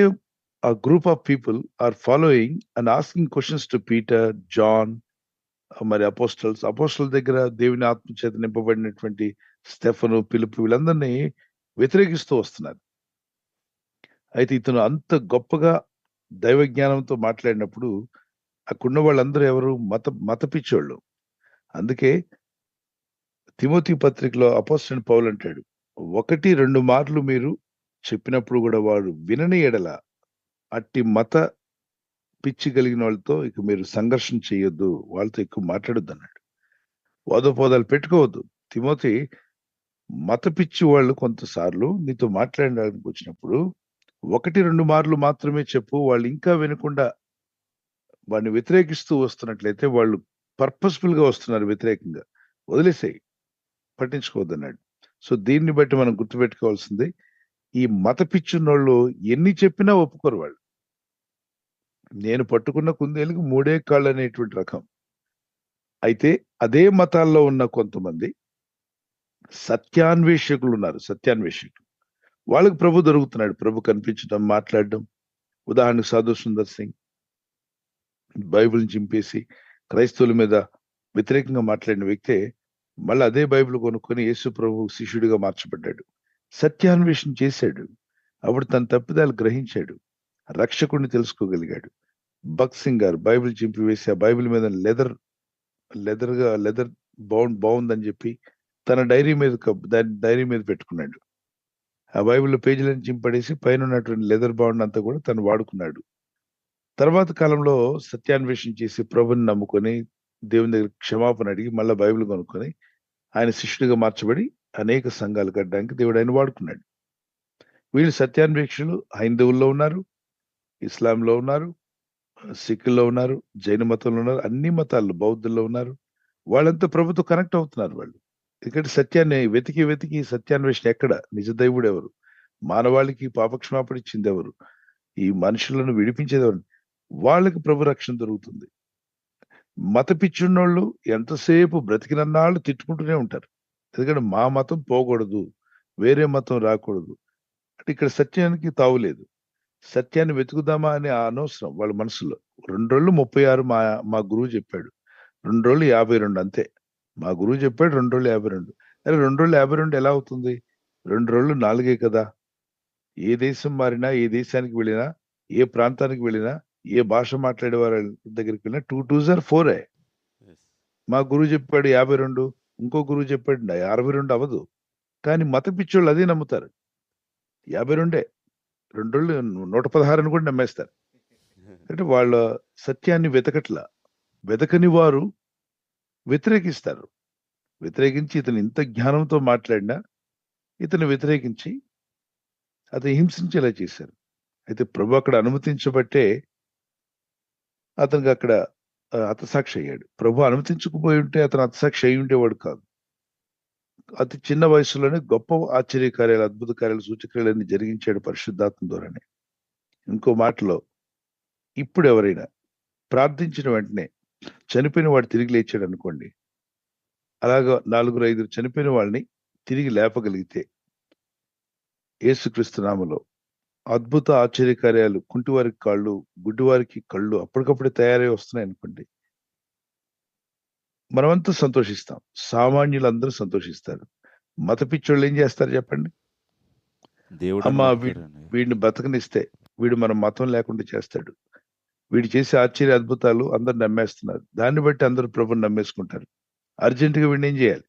a group of people are following and asking questions to Peter, John, మరి అపోస్టల్ దగ్గర దేవుని ఆత్మ చేత నింపబడినటువంటి స్టెఫను, పిలుపు వీళ్ళందరినీ వ్యతిరేకిస్తూ వస్తున్నారు. అయితే ఇతను అంత గొప్పగా దైవ జ్ఞానంతో మాట్లాడినప్పుడు అక్కడున్న వాళ్ళందరూ ఎవరు మత పిచ్చోళ్ళు. అందుకే తిమోతి పత్రికలో అపోస్తలుడైన పౌలు అంటాడు, 1-2 మార్లు మీరు చెప్పినప్పుడు కూడా వాడు వినని ఎడల అట్టి మత పిచ్చి కలిగిన వాళ్ళతో ఇక మీరు సంఘర్షణ చేయొద్దు, వాళ్ళతో ఎక్కువ మాట్లాడొద్దు అన్నాడు. వాదోపోదాలు పెట్టుకోవద్దు. తిమోతి, మత పిచ్చి వాళ్ళు కొంతసార్లు నీతో మాట్లాడడానికి వచ్చినప్పుడు 1-2 మార్లు మాత్రమే చెప్పు, వాళ్ళు ఇంకా వినకుండా వాడిని వ్యతిరేకిస్తూ వస్తున్నట్లయితే వాళ్ళు పర్పస్ఫుల్ గా వస్తున్నారు వ్యతిరేకంగా, వదిలేసేయి, పట్టించుకోవద్దు అన్నాడు. సో దీన్ని బట్టి మనం గుర్తుపెట్టుకోవాల్సింది, ఈ మత పిచ్చున్నోళ్ళు ఎన్ని చెప్పినా ఒప్పుకోరు వాళ్ళు. నేను పట్టుకున్న కుందేలుకు 3 కాళ్ళు అనేటువంటి రకం. అయితే అదే మతాల్లో ఉన్న కొంతమంది సత్యాన్వేషకులు ఉన్నారు. సత్యాన్వేషకులు వాళ్ళకి ప్రభు దొరుకుతున్నాడు. ప్రభు కనిపించడం, మాట్లాడడం. ఉదాహరణకు సాధు సుందర్ సింగ్ బైబిల్ని చింపేసి క్రైస్తవుల మీద వ్యతిరేకంగా మాట్లాడిన వ్యక్తే మళ్ళీ అదే బైబిల్ కొనుక్కొని యేసు ప్రభు శిష్యుడిగా మార్చబడ్డాడు. సత్యాన్వేషణ చేశాడు. అప్పుడు తన తప్పిదాలు గ్రహించాడు, రక్షకుడిని తెలుసుకోగలిగాడు. భగత్ సింగ్ గారు బైబిల్ చింపి వేసి ఆ బైబిల్ మీద లెదర్ బాగుందని చెప్పి తన డైరీ మీద పెట్టుకున్నాడు. ఆ బైబిల్ పేజీలను చింపడేసి పైన ఉన్నటువంటి లెదర్ బాండ్ అంతా కూడా తను వాడుకున్నాడు. తర్వాత కాలంలో సత్యాన్వేషణ చేసి ప్రభుని నమ్ముకొని దేవుని దగ్గర క్షమాపణ అడిగి మళ్ళీ బైబిల్ కొనుక్కొని ఆయన శిష్యుడిగా మార్చబడి అనేక సంఘాలు కట్టడానికి దేవుడు ఆయన వాడుకున్నాడు. వీళ్ళు సత్యాన్వేషణలు హైందవుల్లో ఉన్నారు, ఇస్లాంలో ఉన్నారు, సిక్కుల్లో ఉన్నారు, జైన మతంలో ఉన్నారు, అన్ని మతాల్లో, బౌద్ధుల్లో ఉన్నారు. వాళ్ళంతా ప్రభుతో కనెక్ట్ అవుతున్నారు. వాళ్ళు ఎందుకంటే సత్యాన్ని వెతికి సత్యాన్వేషణ ఎక్కడ, నిజ దైవుడు ఎవరు, మానవాళికి పాపక్షమాపణ ఇచ్చింది ఎవరు, ఈ మనుషులను విడిపించేది ఎవరు, వాళ్ళకి ప్రభు రక్షణ దొరుకుతుంది. మత పిచ్చున్నోళ్ళు ఎంతసేపు బ్రతికినన్నాళ్ళు తిట్టుకుంటూనే ఉంటారు. ఎందుకంటే మా మతం పోకూడదు, వేరే మతం రాకూడదు అంటే ఇక్కడ సత్యానికి తావులేదు. సత్యాన్ని వెతుకుదామా అనే అనవసరం వాళ్ళ మనసులో. 2 రోజులు 36 మా గురువు చెప్పాడు, 2 రోజులు 52 అంతే. మా గురువు చెప్పాడు 2 రోజులు 52. అరే 2 రోజులు 52 ఎలా అవుతుంది? 2 రోజులు 4 కదా. ఏ దేశం మారినా, ఏ దేశానికి వెళ్ళినా, ఏ ప్రాంతానికి వెళ్ళినా, ఏ భాష మాట్లాడే వారి దగ్గరికి వెళ్ళినా 2 2s are 4. మా గురువు చెప్పాడు 52, ఇంకో గురువు చెప్పాడు 62 అవ్వదు. కానీ మత పిచ్చోళ్ళు అదే నమ్ముతారు. 52 2 రోజులు 116 అని కూడా నమ్మేస్తారు. అంటే వాళ్ళ సత్యాన్ని వెతకని వారు వ్యతిరేకిస్తారు. వ్యతిరేకించి ఇతను ఇంత జ్ఞానంతో మాట్లాడినా ఇతను వ్యతిరేకించి అతను హింసించేలా చేశారు. అయితే ప్రభు అక్కడ అనుమతించబట్టే అతనికి అక్కడ హతసాక్షి అయ్యాడు. ప్రభు అనుమతించకపోయి ఉంటే అతను హతసాక్షి అయి ఉండేవాడు కాదు. అతి చిన్న వయసులోనే గొప్ప ఆశ్చర్యకార్యాలు, అద్భుత కార్యాలు, సూచక్రియలన్నీ జరిగించాడు పరిశుద్ధాత్మ ద్వారానే. ఇంకో మాటలో, ఇప్పుడు ఎవరైనా ప్రార్థించిన వెంటనే చనిపోయిన వాడు తిరిగి లేచాడు అనుకోండి, అలాగా 4 5 చనిపోయిన వాళ్ళని తిరిగి లేపగలిగితే యేసుక్రీస్తు నామములో అద్భుత ఆశ్చర్యకార్యాలు, కుంటివారికి కాళ్ళు, గుడ్డివారికి కళ్ళు అప్పటికప్పుడే తయారై వస్తున్నాయి అనుకోండి, మనమంతా సంతోషిస్తాం. సామాన్యులందరూ సంతోషిస్తారు. మత పిచ్చోళ్ళు ఏం చేస్తారు చెప్పండి? దేవుడు అమ్మా వీడిని బతకనిస్తే వీడు మన మతం లేకుండా చేస్తాడు, వీడు చేసే ఆశ్చర్య అద్భుతాలు అందరు నమ్మేస్తున్నారు, దాన్ని బట్టి అందరూ ప్రభుని నమ్మేసుకుంటారు. అర్జెంటుగా వీడిని ఏం చేయాలి?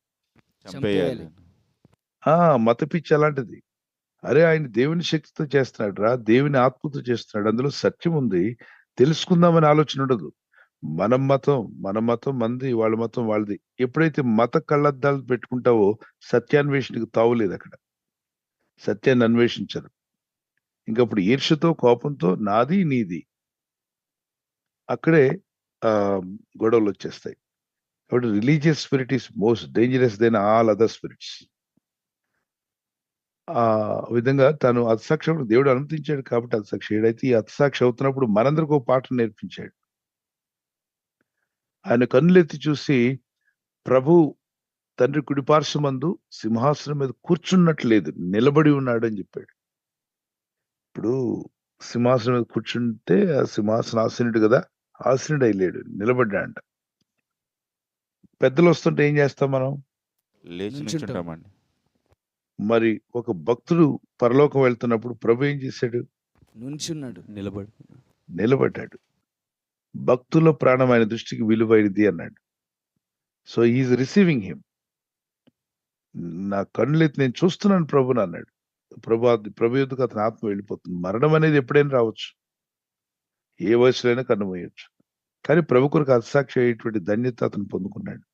చంపేయాలి. మత పిచ్చి అలాంటిది. అరే ఆయన దేవుని శక్తితో చేస్తున్నాడు రా, దేవుని ఆత్మతో చేస్తున్నాడు, అందులో సత్యం ఉంది, తెలుసుకుందామని ఆలోచన ఉండదు. మన మతం మంది, వాళ్ళ మతం వాళ్ళది. ఎప్పుడైతే మత కళ్ళద్దాలు పెట్టుకుంటావో సత్యాన్వేషణకు తావులేదు. అక్కడ సత్యాన్ని అన్వేషించరు. ఇంకప్పుడు ఈర్ష్యతో, కోపంతో నాది నీది, అక్కడే గొడవలు వచ్చేస్తాయి. కాబట్టి religious spirit is most dangerous than all other spirits. ఆ విధంగా తను హతసాక్షి దేవుడు అనుమతించాడు కాబట్టి హతసాక్షి. ఏడైతే ఈ హతసాక్షి అవుతున్నప్పుడు మనందరికి ఒక పాఠం నేర్పించాడు. ఆయన కన్నులెత్తి చూసి ప్రభు తండ్రి కుడిపార్శ్వమందు సింహాసనం మీద కూర్చున్నట్లేదు, నిలబడి ఉన్నాడు అని చెప్పాడు. ఇప్పుడు సింహాసనం మీద కూర్చుంటే ఆ సింహాసన ఆసనుడు కదా, ఆసనుడు అయ్యలేడు, నిలబడ్డా అంట. పెద్దలు వస్తుంటే ఏం చేస్తాం మనం? లేచి నిల్చుంటామండి. మరి ఒక భక్తుడు పరలోకం వెళ్తున్నప్పుడు ప్రభు ఏం చేశాడు? నుంచున్నాడు, నిలబడ్డాడు. భక్తుల ప్రాణం ఆయన దృష్టికి విలువైనది అన్నాడు. So he is receiving him. నా కన్నులెత్తి నేను చూస్తున్నాను ప్రభుని అన్నాడు. ప్రభు యొద్దకు అతని ఆత్మ వెళ్ళిపోతుంది. మరణం అనేది ఎప్పుడైనా రావచ్చు, ఏ వయసులోనైనా కన్ను మూయొచ్చు. కానీ ప్రభు కొరకు హతసాక్షి అయ్యేటువంటి ధన్యత అతను పొందుకున్నాడు.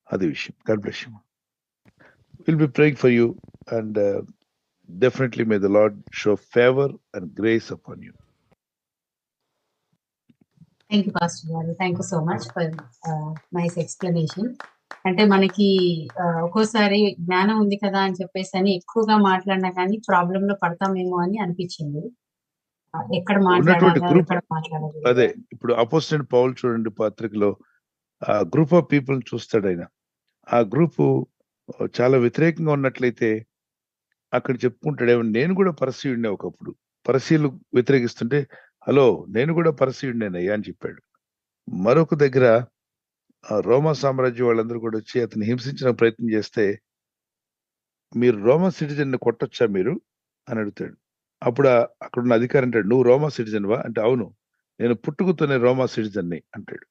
అది విషయం. God bless you. We'll be praying for you, and definitely may the Lord show favor and grace upon you. Thank you, Pastor Garu. Thank you so much for nice explanation. అంటే మనకి ఒక్కోసారి జ్ఞానం ఉంది కదా అని చెప్పేసి అని ఎక్కువగా మాట్లాడినా కానీ ప్రాబ్లం లో పడతామేమో అని అనిపించింది. ఎక్కడ మాట్లాడాలి? అదే ఇప్పుడు అపోస్టల్ పౌల్ చూడండి, పత్రికలో ఆ గ్రూప్ ఆఫ్ పీపుల్ చూస్తాడు ఆయన. ఆ గ్రూపు చాలా వ్యతిరేకంగా ఉన్నట్లయితే అక్కడ చెప్పుకుంటాడు, నేను కూడా పరిసయ్యుడినే ఒకప్పుడు. పరిసయ్యులు వ్యతిరేకిస్తుంటే హలో నేను కూడా పరిసయ్యుడినేనయ్యా అని చెప్పాడు. మరొక దగ్గర రోమా సామ్రాజ్యం వాళ్ళందరూ కూడా వచ్చి అతను హింసించిన ప్రయత్నం చేస్తే మీరు రోమన్ సిటిజన్ ని కొట్టొచ్చా మీరు అని అడుగుతాడు. అప్పుడు అక్కడున్న అధికారి అంటాడు, నువ్వు రోమా సిటిజన్ వా అంటే, అవును నేను పుట్టుకతోనే రోమా సిటిజన్ ని అంటాడు.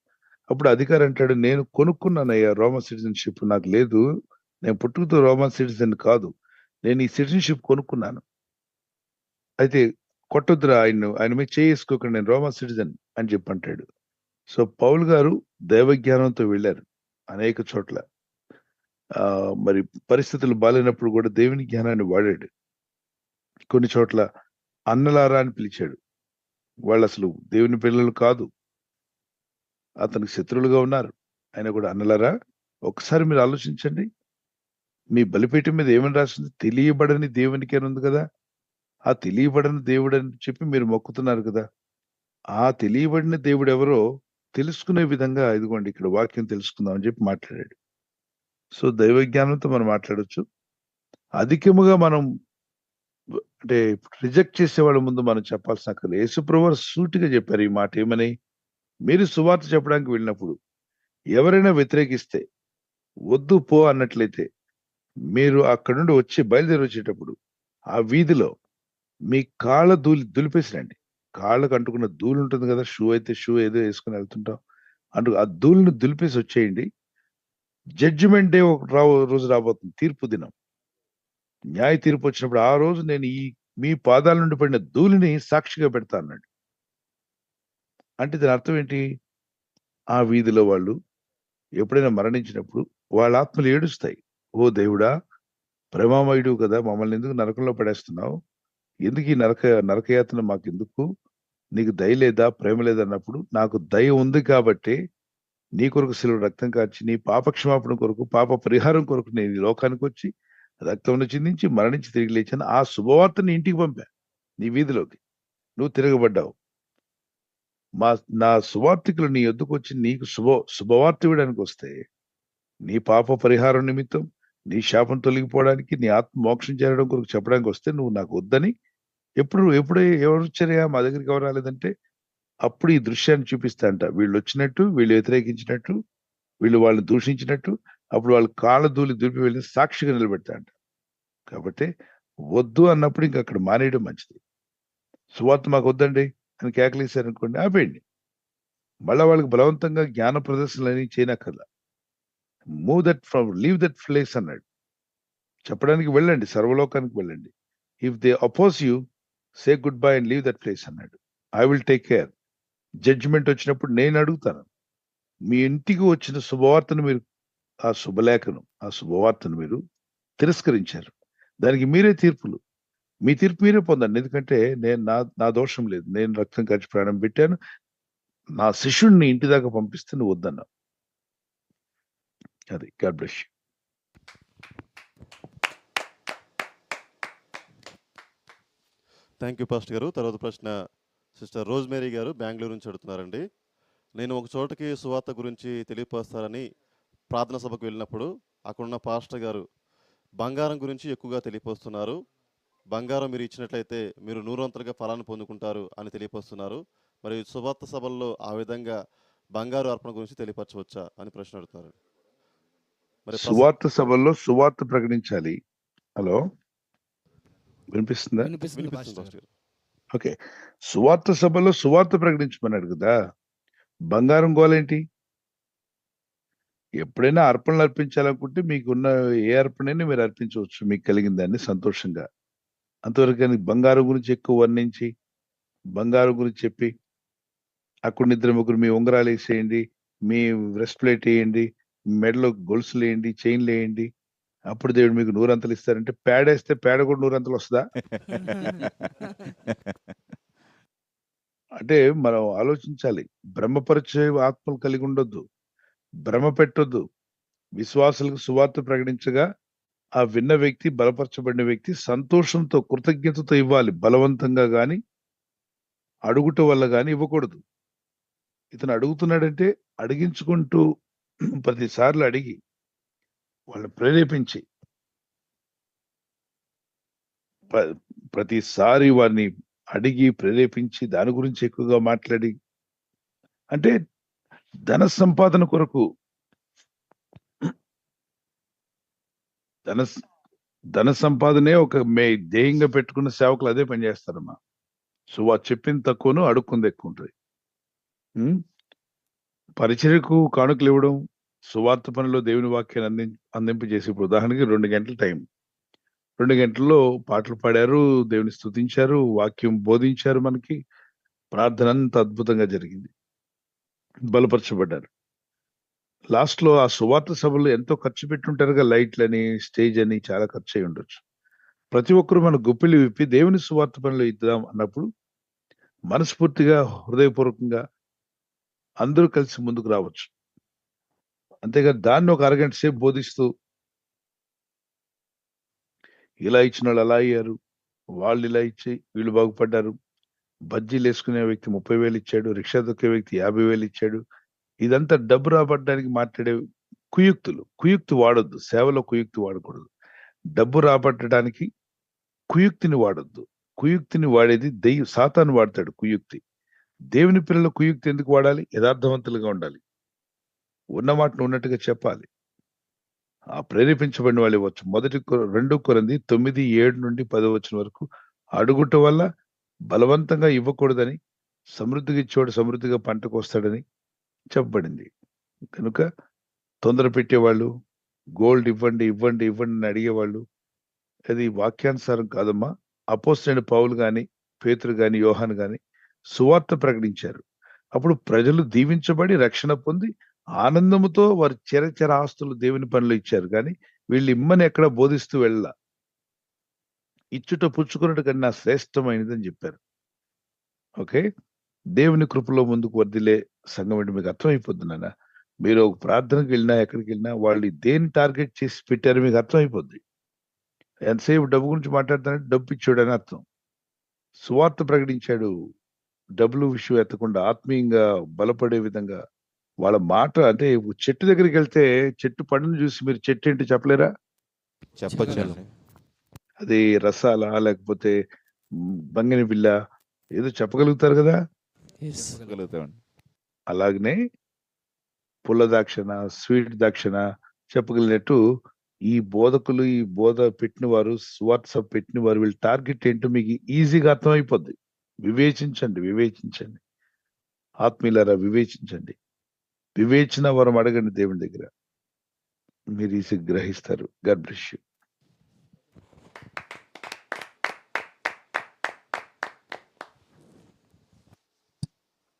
అప్పుడు అధికారి అంటాడు, నేను కొనుక్కున్నానయ్యా రోమా సిటిజన్షిప్, నాకు లేదు, నేను పుట్టుకతో రోమన్ సిటిజన్ కాదు, నేను ఈ సిటిజన్షిప్ కొనుక్కున్నాను, అయితే కొట్టొద్దురా ఆయన మీద చేసుకోకుండా నేను రోమన్ సిటిజన్ అని చెప్పి అంటాడు. సో పౌల్ గారు దైవజ్ఞానంతో వెళ్ళారు అనేక చోట్ల. మరి పరిస్థితులు బాలేనప్పుడు కూడా దేవుని జ్ఞానాన్ని వాడాడు. కొన్ని చోట్ల అన్నలారా అని పిలిచాడు. వాళ్ళు అసలు దేవుని పిల్లలు కాదు, అతనికి శత్రువులుగా ఉన్నారు. ఆయన కూడా అన్నలారా, ఒకసారి మీరు ఆలోచించండి, మీ బలిపీఠం మీద ఏమని రాసింది? తెలియబడని దేవునికి అని ఉంది కదా. ఆ తెలియబడని దేవుడు అని చెప్పి మీరు మొక్కుతున్నారు కదా. ఆ తెలియబడిన దేవుడు ఎవరో తెలుసుకునే విధంగా ఇదిగోండి ఇక్కడ వాక్యం తెలుసుకుందాం అని చెప్పి మాట్లాడాడు. సో దైవజ్ఞానంతో మనం మాట్లాడొచ్చు. అధికముగా మనం అంటే రిజెక్ట్ చేసే వాళ్ళ ముందు మనం చెప్పాల్సిన అక్కడ యేసుప్రభువు సూటిగా చెప్పారు ఈ మాట. ఏమని? మీరు సువార్త చెప్పడానికి వెళ్ళినప్పుడు ఎవరైనా వ్యతిరేకిస్తే వద్దు పో అన్నట్లయితే మీరు అక్కడ నుండి వచ్చి బయలుదేరి వచ్చేటప్పుడు ఆ వీధిలో మీ కాళ్ళ దులిపేసిరండి. కాళ్ళకు అంటుకున్న ధూళి ఉంటుంది కదా, షూ అయితే షూ ఏదో వేసుకుని వెళ్తుంటాం, ఆ ధూళిని దులిపేసి వచ్చేయండి. జడ్జిమెంట్ డే ఒక రోజు రాబోతుంది, తీర్పు దినం, న్యాయ తీర్పు వచ్చినప్పుడు ఆ రోజు నేను మీ పాదాల నుండి పడిన ధూళిని సాక్షిగా పెడతా అన్నాడు. అంటే దాని అర్థం ఏంటి? ఆ వీధిలో వాళ్ళు ఎప్పుడైనా మరణించినప్పుడు వాళ్ళ ఆత్మలు ఏడుస్తాయి. ఓ దేవుడా, ప్రేమామయుడు కదా, మమ్మల్ని ఎందుకు నరకంలో పడేస్తున్నావు, ఎందుకు ఈ నరకయాతన మాకెందుకు, నీకు దయ లేదా, ప్రేమ లేదా అన్నప్పుడు, నాకు దయ ఉంది కాబట్టి నీ కొరకు శిలువ రక్తం కార్చి నీ పాప క్షమాపణ కొరకు, పాప పరిహారం కొరకు నేను ఈ లోకానికి వచ్చి రక్తం చిందించి మరణించి తిరిగి లేచాను. ఆ శుభవార్తని ఇంటికి పంపా, నీ వీధిలోకి. నువ్వు తిరగబడ్డావు. నా సువార్తికులు నీ యొద్దకు వచ్చి నీకు శుభవార్త ఇవ్వడానికి వస్తే, నీ పాప పరిహారం నిమిత్తం, నీ శాపం తొలగిపోవడానికి, నీ ఆత్మ మోక్షం చేరడం కొరకు చెప్పడానికి వస్తే, నువ్వు నాకు వద్దని ఎవరు వచ్చారా మా దగ్గరికి ఎవరు రాలేదంటే, అప్పుడు ఈ దృశ్యాన్ని చూపిస్తా అంట. వీళ్ళు వచ్చినట్టు, వీళ్ళు వ్యతిరేకించినట్టు, వీళ్ళు వాళ్ళని దూషించినట్టు, అప్పుడు వాళ్ళ కాళ్ళ దులిపి వెళ్ళి సాక్షిగా నిలబెడతా అంట. కాబట్టి వద్దు అన్నప్పుడు ఇంకా అక్కడ మానేయడం మంచిది. సువార్త మాకు వద్దండి అని కేకలేశారు అనుకోండి, ఆపేయండి. మళ్ళా వాళ్ళకి బలవంతంగా జ్ఞాన ప్రదర్శనలు అని చేయనక్కర్లా. లీవ్ దట్ ప్లేస్ అన్నాడు. చెప్పడానికి వెళ్ళండి, సర్వలోకానికి వెళ్ళండి. If they oppose you, say good bye and leave that place అన్నాడు. I will take care. Judgement వచ్చినప్పుడు నేను అడుగుతాను, మీ ఇంటికి వచ్చిన శుభవార్తను మీరు, ఆ శుభలేఖను, ఆ శుభవార్తను మీరు తిరస్కరించారు, దానికి మీరే తీర్పులు, మీ తీర్పు మీరే పొందండి. ఎందుకంటే నేను నా దోషం లేదు, నేను రక్తం ఖర్చు ప్రాణం పెట్టాను, నా శిష్యుడిని ఇంటి దాకా పంపిస్తే నువ్వు వద్దన్నా. అది. God bless you. Thank you pastor గారు. తర్వాత ప్రశ్న సిస్టర్ రోజ్మేరీ గారు బెంగళూరు నుంచి అడుగుతున్నారండి. నేను ఒక చోటకి సువార్త గురించి తెలియపరుస్తారని ప్రార్థన సభకు వెళ్ళినప్పుడు అక్కడున్న పాస్టర్ గారు బంగారం గురించి ఎక్కువగా తెలియపరుస్తున్నారు. బంగారం మీరు ఇచ్చినట్లయితే మీరు 100 ఫలాన్ని పొందుకుంటారు అని తెలియపరుస్తున్నారు. మరి సువార్త సభల్లో ఆ విధంగా బంగారు అర్పణ గురించి తెలియపరచవచ్చా అని ప్రశ్న అడుగుతున్నారు. మరి సువార్త సభల్లో సువార్త ప్రకటించాలి. హలో, వినిపిస్తుందా? ఓకే. సువార్త సభలో సువార్త ప్రకటించమన్నాడు కదా, బంగారం గోలేంటి? ఎప్పుడైనా అర్పణలు అర్పించాలనుకుంటే మీకున్న ఏ అర్పణైనా మీరు అర్పించవచ్చు, మీకు కలిగిన దాన్ని సంతోషంగా. అంతవరకు కానీ బంగారం గురించి ఎక్కువ వర్ణించి, బంగారం గురించి చెప్పి, అక్కడ 2-3 మీ ఉంగరాలు వేసేయండి, మీ బ్రెస్ట్ ప్లేట్ వేయండి, మెడలో గొలుసులు వేయండి, చైన్లు వేయండి, అప్పుడు దేవుడు మీకు 100 ఇస్తారంటే, పేడేస్తే పేడ కూడా 100 వస్తుందా? అంటే మనం ఆలోచించాలి. భ్రమపరిచే ఆత్మలు కలిగి ఉండొద్దు, భ్రమ పెట్టొద్దు. విశ్వాసులకు సువార్త ప్రకటించగా ఆ విన్న వ్యక్తి, బలపరచబడిన వ్యక్తి సంతోషంతో, కృతజ్ఞతతో ఇవ్వాలి. బలవంతంగా గాని, అడుగుట వల్ల గాని ఇవ్వకూడదు. ఇతను అడుగుతున్నాడంటే అడిగించుకుంటూ ప్రతిసార్లు అడిగి వాళ్ళని ప్రేరేపించి, ప్రతిసారి వారిని అడిగి ప్రేరేపించి దాని గురించి ఎక్కువగా మాట్లాడి, అంటే ధన సంపాదన కొరకు, ధన సంపాదనే ఒక ధ్యేయంగా పెట్టుకున్న సేవకులు అదే పని చేస్తారమ్మా. సో వారు చెప్పింది తక్కువను, అడుక్కుంది ఎక్కువ ఉంటుంది. పరిచర్యకు కానుకలు ఇవ్వడం, సువార్త పనిలో దేవుని వాక్యాన్ని అందింపజేసి, ఇప్పుడు ఉదాహరణకి 2 గంటల టైం, 2 గంటల్లో పాటలు పాడారు, దేవుని స్తుతించారు, వాక్యం బోధించారు, మనకి ప్రార్థన అంత అద్భుతంగా జరిగింది, బలపరచబడ్డారు. లాస్ట్ లో ఆ సువార్త సభలో ఎంతో ఖర్చు పెట్టుంటారుగా, లైట్లని, స్టేజ్ అని చాలా ఖర్చు అయి ఉండొచ్చు. ప్రతి ఒక్కరు మన గుప్పిలి విప్పి దేవుని సువార్త పనిలో ఇద్దాం అన్నప్పుడు మనస్ఫూర్తిగా, హృదయపూర్వకంగా అందరూ కలిసి ముందుకు రావచ్చు. అంతేగా దాన్ని ఒక అరగంట సేపు బోధిస్తూ, ఇలా ఇచ్చిన వాళ్ళు అలా అయ్యారు, వాళ్ళు ఇలా ఇచ్చి వీళ్ళు బాగుపడ్డారు, బజ్జీలు వేసుకునే వ్యక్తి 30,000 ఇచ్చాడు, రిక్షా దొక్కే వ్యక్తి 50,000 ఇచ్చాడు, ఇదంతా డబ్బు రాబట్టడానికి మాట్లాడే కుయుక్తి వాడొద్దు. సేవలో కుయుక్తి వాడకూడదు. డబ్బు రాబట్టడానికి కుయుక్తిని వాడొద్దు. కుయుక్తిని వాడేది సాతాను వాడతాడు కుయుక్తి. దేవుని పిల్లల కుయుక్తి ఎందుకు వాడాలి? యథార్థవంతులుగా ఉండాలి, ఉన్న మాటను ఉన్నట్టుగా చెప్పాలి. ప్రేరేపించబడిన వాళ్ళు ఇవ్వచ్చు. 2 కొరింథీ 9:7-10 వరకు అడుగుట వల్ల బలవంతంగా ఇవ్వకూడదని, సమృద్ధిగా ఇచ్చేవాడు సమృద్ధిగా పంటకు వస్తాడని చెప్పబడింది. కనుక తొందర పెట్టేవాళ్ళు, గోల్డ్ ఇవ్వండి ఇవ్వండి ఇవ్వండి అని అడిగేవాళ్ళు, అది వాక్యానుసారం కాదమ్మా. అపోస్తలుడైన పౌలు గాని, పేతురు గాని, యోహాను గాని సువార్త ప్రకటించారు. అప్పుడు ప్రజలు దీవించబడి రక్షణ పొంది ఆనందముతో వారి చెర ఆస్తులు దేవుని పనులు ఇచ్చారు. కానీ వీళ్ళు ఇమ్మని ఎక్కడ బోధిస్తూ వెళ్ళ, ఇచ్చుట పుచ్చుకున్నట్టు కన్నా శ్రేష్టమైనదని చెప్పారు. ఓకే, దేవుని కృపలో ముందుకు వర్దిలే సంఘం అంటే మీకు అర్థమైపోద్ది నాన్న. మీరు ఒక ప్రార్థనకు వెళ్ళినా ఎక్కడికి వెళ్ళినా వాళ్ళు దేన్ని టార్గెట్ చేసి పెట్టారో మీకు అర్థమైపోద్ది. ఎంతసేపు డబ్బు గురించి మాట్లాడతానంటే డబ్బు ఇచ్చాడు అని అర్థం. సువార్త ప్రకటించాడు, డబ్బులు విషయం ఎత్తకుండా ఆత్మీయంగా బలపడే విధంగా వాళ్ళ మాట. అంటే చెట్టు దగ్గరికి వెళ్తే చెట్టు పండును చూసి మీరు చెట్టు ఏంటి చెప్పలేరా? చెప్పచ్చు. అది రసాలా లేకపోతే బంగిని బిల్ల ఏదో చెప్పగలుగుతారు కదా. అలాగనే పుల్ల దాక్షణ, స్వీట్ దాక్షణ చెప్పగలిగినట్టు ఈ బోధకులు, ఈ బోధ పెట్టిన వారు, సువార్త పెట్టిన వారు, వీళ్ళ టార్గెట్ ఏంటో మీకు ఈజీగా అర్థమైపోద్ది. వివేచించండి, వివేచించండి ఆత్మీయులారా, వివేచించండి. వివేచన వరం అడగండి దేవుని దగ్గర, మీరు ఈజీ గ్రహిస్తారు. God bless you.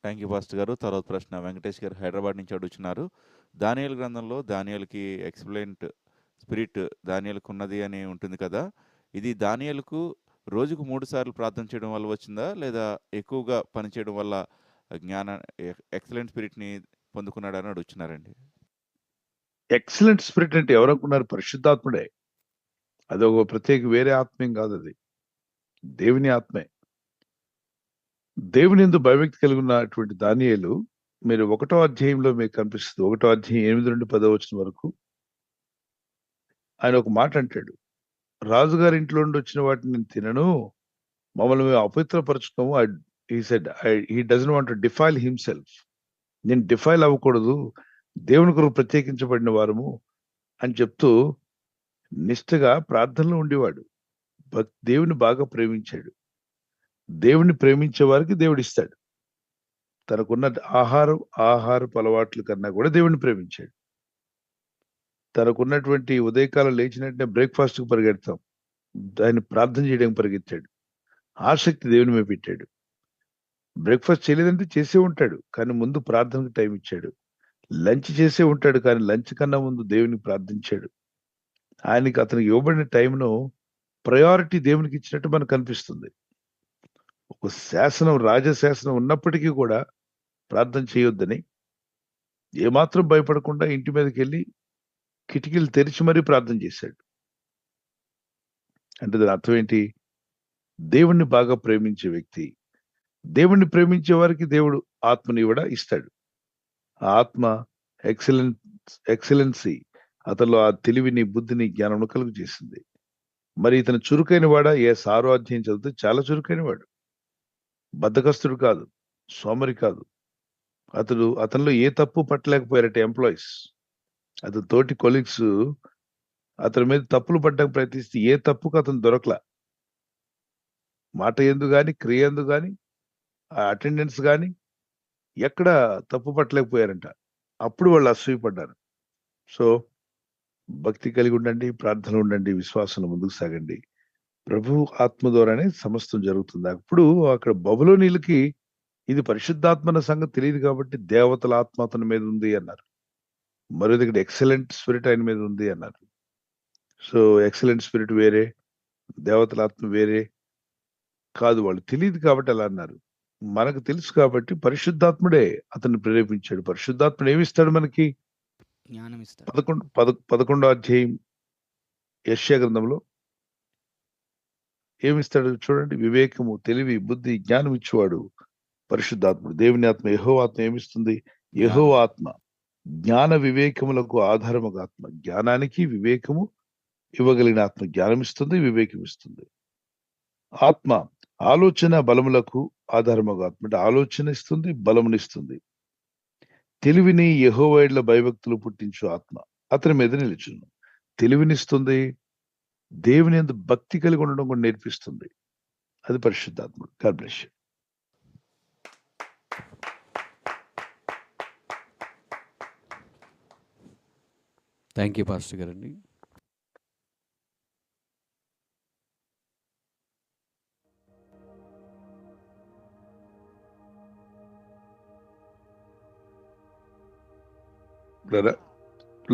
Thank you pastor గారు. తర్వాత ప్రశ్న వెంకటేష్ గారు హైదరాబాద్ నుంచి అడుగుతున్నారు. దానియేలు గ్రంథంలో దానియేలుకి ఎక్స్ప్లెయింట్ స్పిరిట్ దానియేలుకు ఉన్నది అని ఉంటుంది కదా, ఇది దానియేలుకు రోజుకు 3 సార్లు ప్రార్థన చేయడం వల్ల వచ్చిందా, లేదా ఎక్కువగా పనిచేయడం వల్ల ఎక్సలెంట్ స్పిరిట్ని పొందుకున్నాడని అడుగుతున్నారండి. ఎక్సలెంట్ స్పిరిట్ అంటే ఎవరనుకున్నారు? పరిశుద్ధాత్ముడే. అదొక ప్రత్యేక వేరే ఆత్మేం కాదు, అది దేవుని ఆత్మే. దేవుని యందు భయభక్తి కలిగి ఉన్నటువంటి దానియేలు మీరు 1వ అధ్యాయంలో మీకు కనిపిస్తుంది. 1వ అధ్యాయం 8-10 వరకు ఆయన ఒక మాట అంటాడు, రాజుగారి ఇంట్లో నుండి వచ్చిన వాటిని నేను తినను, మమ్మల్ని మేము అపవిత్రపరచుకోము. He doesn't want to defile himself. నేను డిఫైల్ అవ్వకూడదు, దేవుని కొరకు ప్రత్యేకించబడిన వారము అని చెప్తూ నిష్ఠగా ప్రార్థనలో ఉండేవాడు. దేవుని బాగా ప్రేమించాడు. దేవుని ప్రేమించే వారికి దేవుడు ఇస్తాడు. తనకున్న ఆహారపు అలవాట్ల కన్నా కూడా దేవుని ప్రేమించాడు. తనకున్నటువంటి ఉదయకాలం లేచినట్టే బ్రేక్ఫాస్ట్కి పరిగెడతాం, ఆయన ప్రార్థన చేయడానికి పరిగెత్తాడు. ఆసక్తి దేవుని మీద పెట్టాడు. బ్రేక్ఫాస్ట్ చేయలేదంటే చేసే ఉంటాడు, కానీ ముందు ప్రార్థనకు టైం ఇచ్చాడు. లంచ్ చేసే ఉంటాడు, కానీ లంచ్ కన్నా ముందు దేవునికి ప్రార్థించాడు. ఆయనకి అతనికి ఇవ్వబడిన టైంను ప్రయారిటీ దేవునికి ఇచ్చినట్టు మనకు కనిపిస్తుంది. ఒక శాసనం, రాజశాసనం ఉన్నప్పటికీ కూడా ప్రార్థన చేయొద్దని ఏమాత్రం భయపడకుండా ఇంటి మీదకి వెళ్ళి కిటికీలు తెరిచి మరీ ప్రార్థన చేశాడు. అంటే దాని అర్థం ఏంటి? దేవుణ్ణి బాగా ప్రేమించే వ్యక్తి, దేవుణ్ణి ప్రేమించే వారికి దేవుడు ఆత్మని కూడా ఇస్తాడు. ఆ ఆత్మ ఎక్సలెన్సీ అతనిలో ఆ తెలివిని, బుద్ధిని, జ్ఞానం కలుగు చేసింది. మరి ఇతను చురుకైన వాడా? 6వ అధ్యాయం చదివితే చాలా చురుకైన వాడు. బద్ధకస్తుడు కాదు, సోమరి కాదు. అతనిలో ఏ తప్పు పట్టలేకపోయారట ఎంప్లాయీస్. అతని తోటి కొలీగ్స్ అతని మీద తప్పులు పడ్డానికి ప్రయత్నిస్తే ఏ తప్పుకు అతను దొరకలా. మాట ఎందు గాని, క్రియ ఎందు గాని, ఆ అటెండెన్స్ గాని ఎక్కడ తప్పు పట్టలేకపోయారంట. అప్పుడు వాళ్ళు అసూయపడ్డారు. సో భక్తి కలిగి ఉండండి, ప్రార్థన ఉండండి, విశ్వాసంలో ముందుకు సాగండి. ప్రభు ఆత్మ ద్వారానే సమస్తం జరుగుతుంది. అప్పుడు అక్కడ బబులోనీలకి ఇది పరిశుద్ధాత్మన సంగతి తెలియదు కాబట్టి దేవతల ఆత్మ అతని మీద ఉంది అన్నారు. మరో దగ్గర ఎక్సలెంట్ స్పిరిట్ ఆయన మీద ఉంది అన్నారు. సో ఎక్సలెంట్ స్పిరిట్ వేరే, దేవతల ఆత్మ వేరే కాదు. వాళ్ళు తెలియదు కాబట్టి అలా అన్నారు. మనకు తెలుసు కాబట్టి పరిశుద్ధాత్ముడే అతన్ని ప్రేరేపించాడు. పరిశుద్ధాత్ముడు ఏమిస్తాడు మనకి? జ్ఞానం ఇస్తాడు. 11వ అధ్యాయం యెషయా గ్రంథంలో ఏమిస్తాడు చూడండి. వివేకము, తెలివి, బుద్ధి, జ్ఞానం ఇచ్చేవాడు పరిశుద్ధాత్ముడు. దేవుని ఆత్మ, యెహోవా ఆత్మ ఏమిస్తుంది? యెహోవా ఆత్మ జ్ఞాన వివేకములకు ఆధారముగా ఆత్మ. జ్ఞానానికి వివేకము ఇవ్వగలిగిన ఆత్మ జ్ఞానం ఇస్తుంది, వివేకం ఇస్తుంది. ఆత్మ ఆలోచన బలములకు ఆధారముగా ఆత్మ, అంటే ఆలోచన ఇస్తుంది, బలమునిస్తుంది. తెలివిని, యెహోవా యెడల భయభక్తులు పుట్టించు ఆత్మ అతని మీద నిలుచును. తెలివినిస్తుంది, దేవుని యందు భక్తి కలిగి ఉండడం కూడా నేర్పిస్తుంది. అది పరిశుద్ధాత్మ. God bless you. Thank you pastor గారండి. బ్రదర్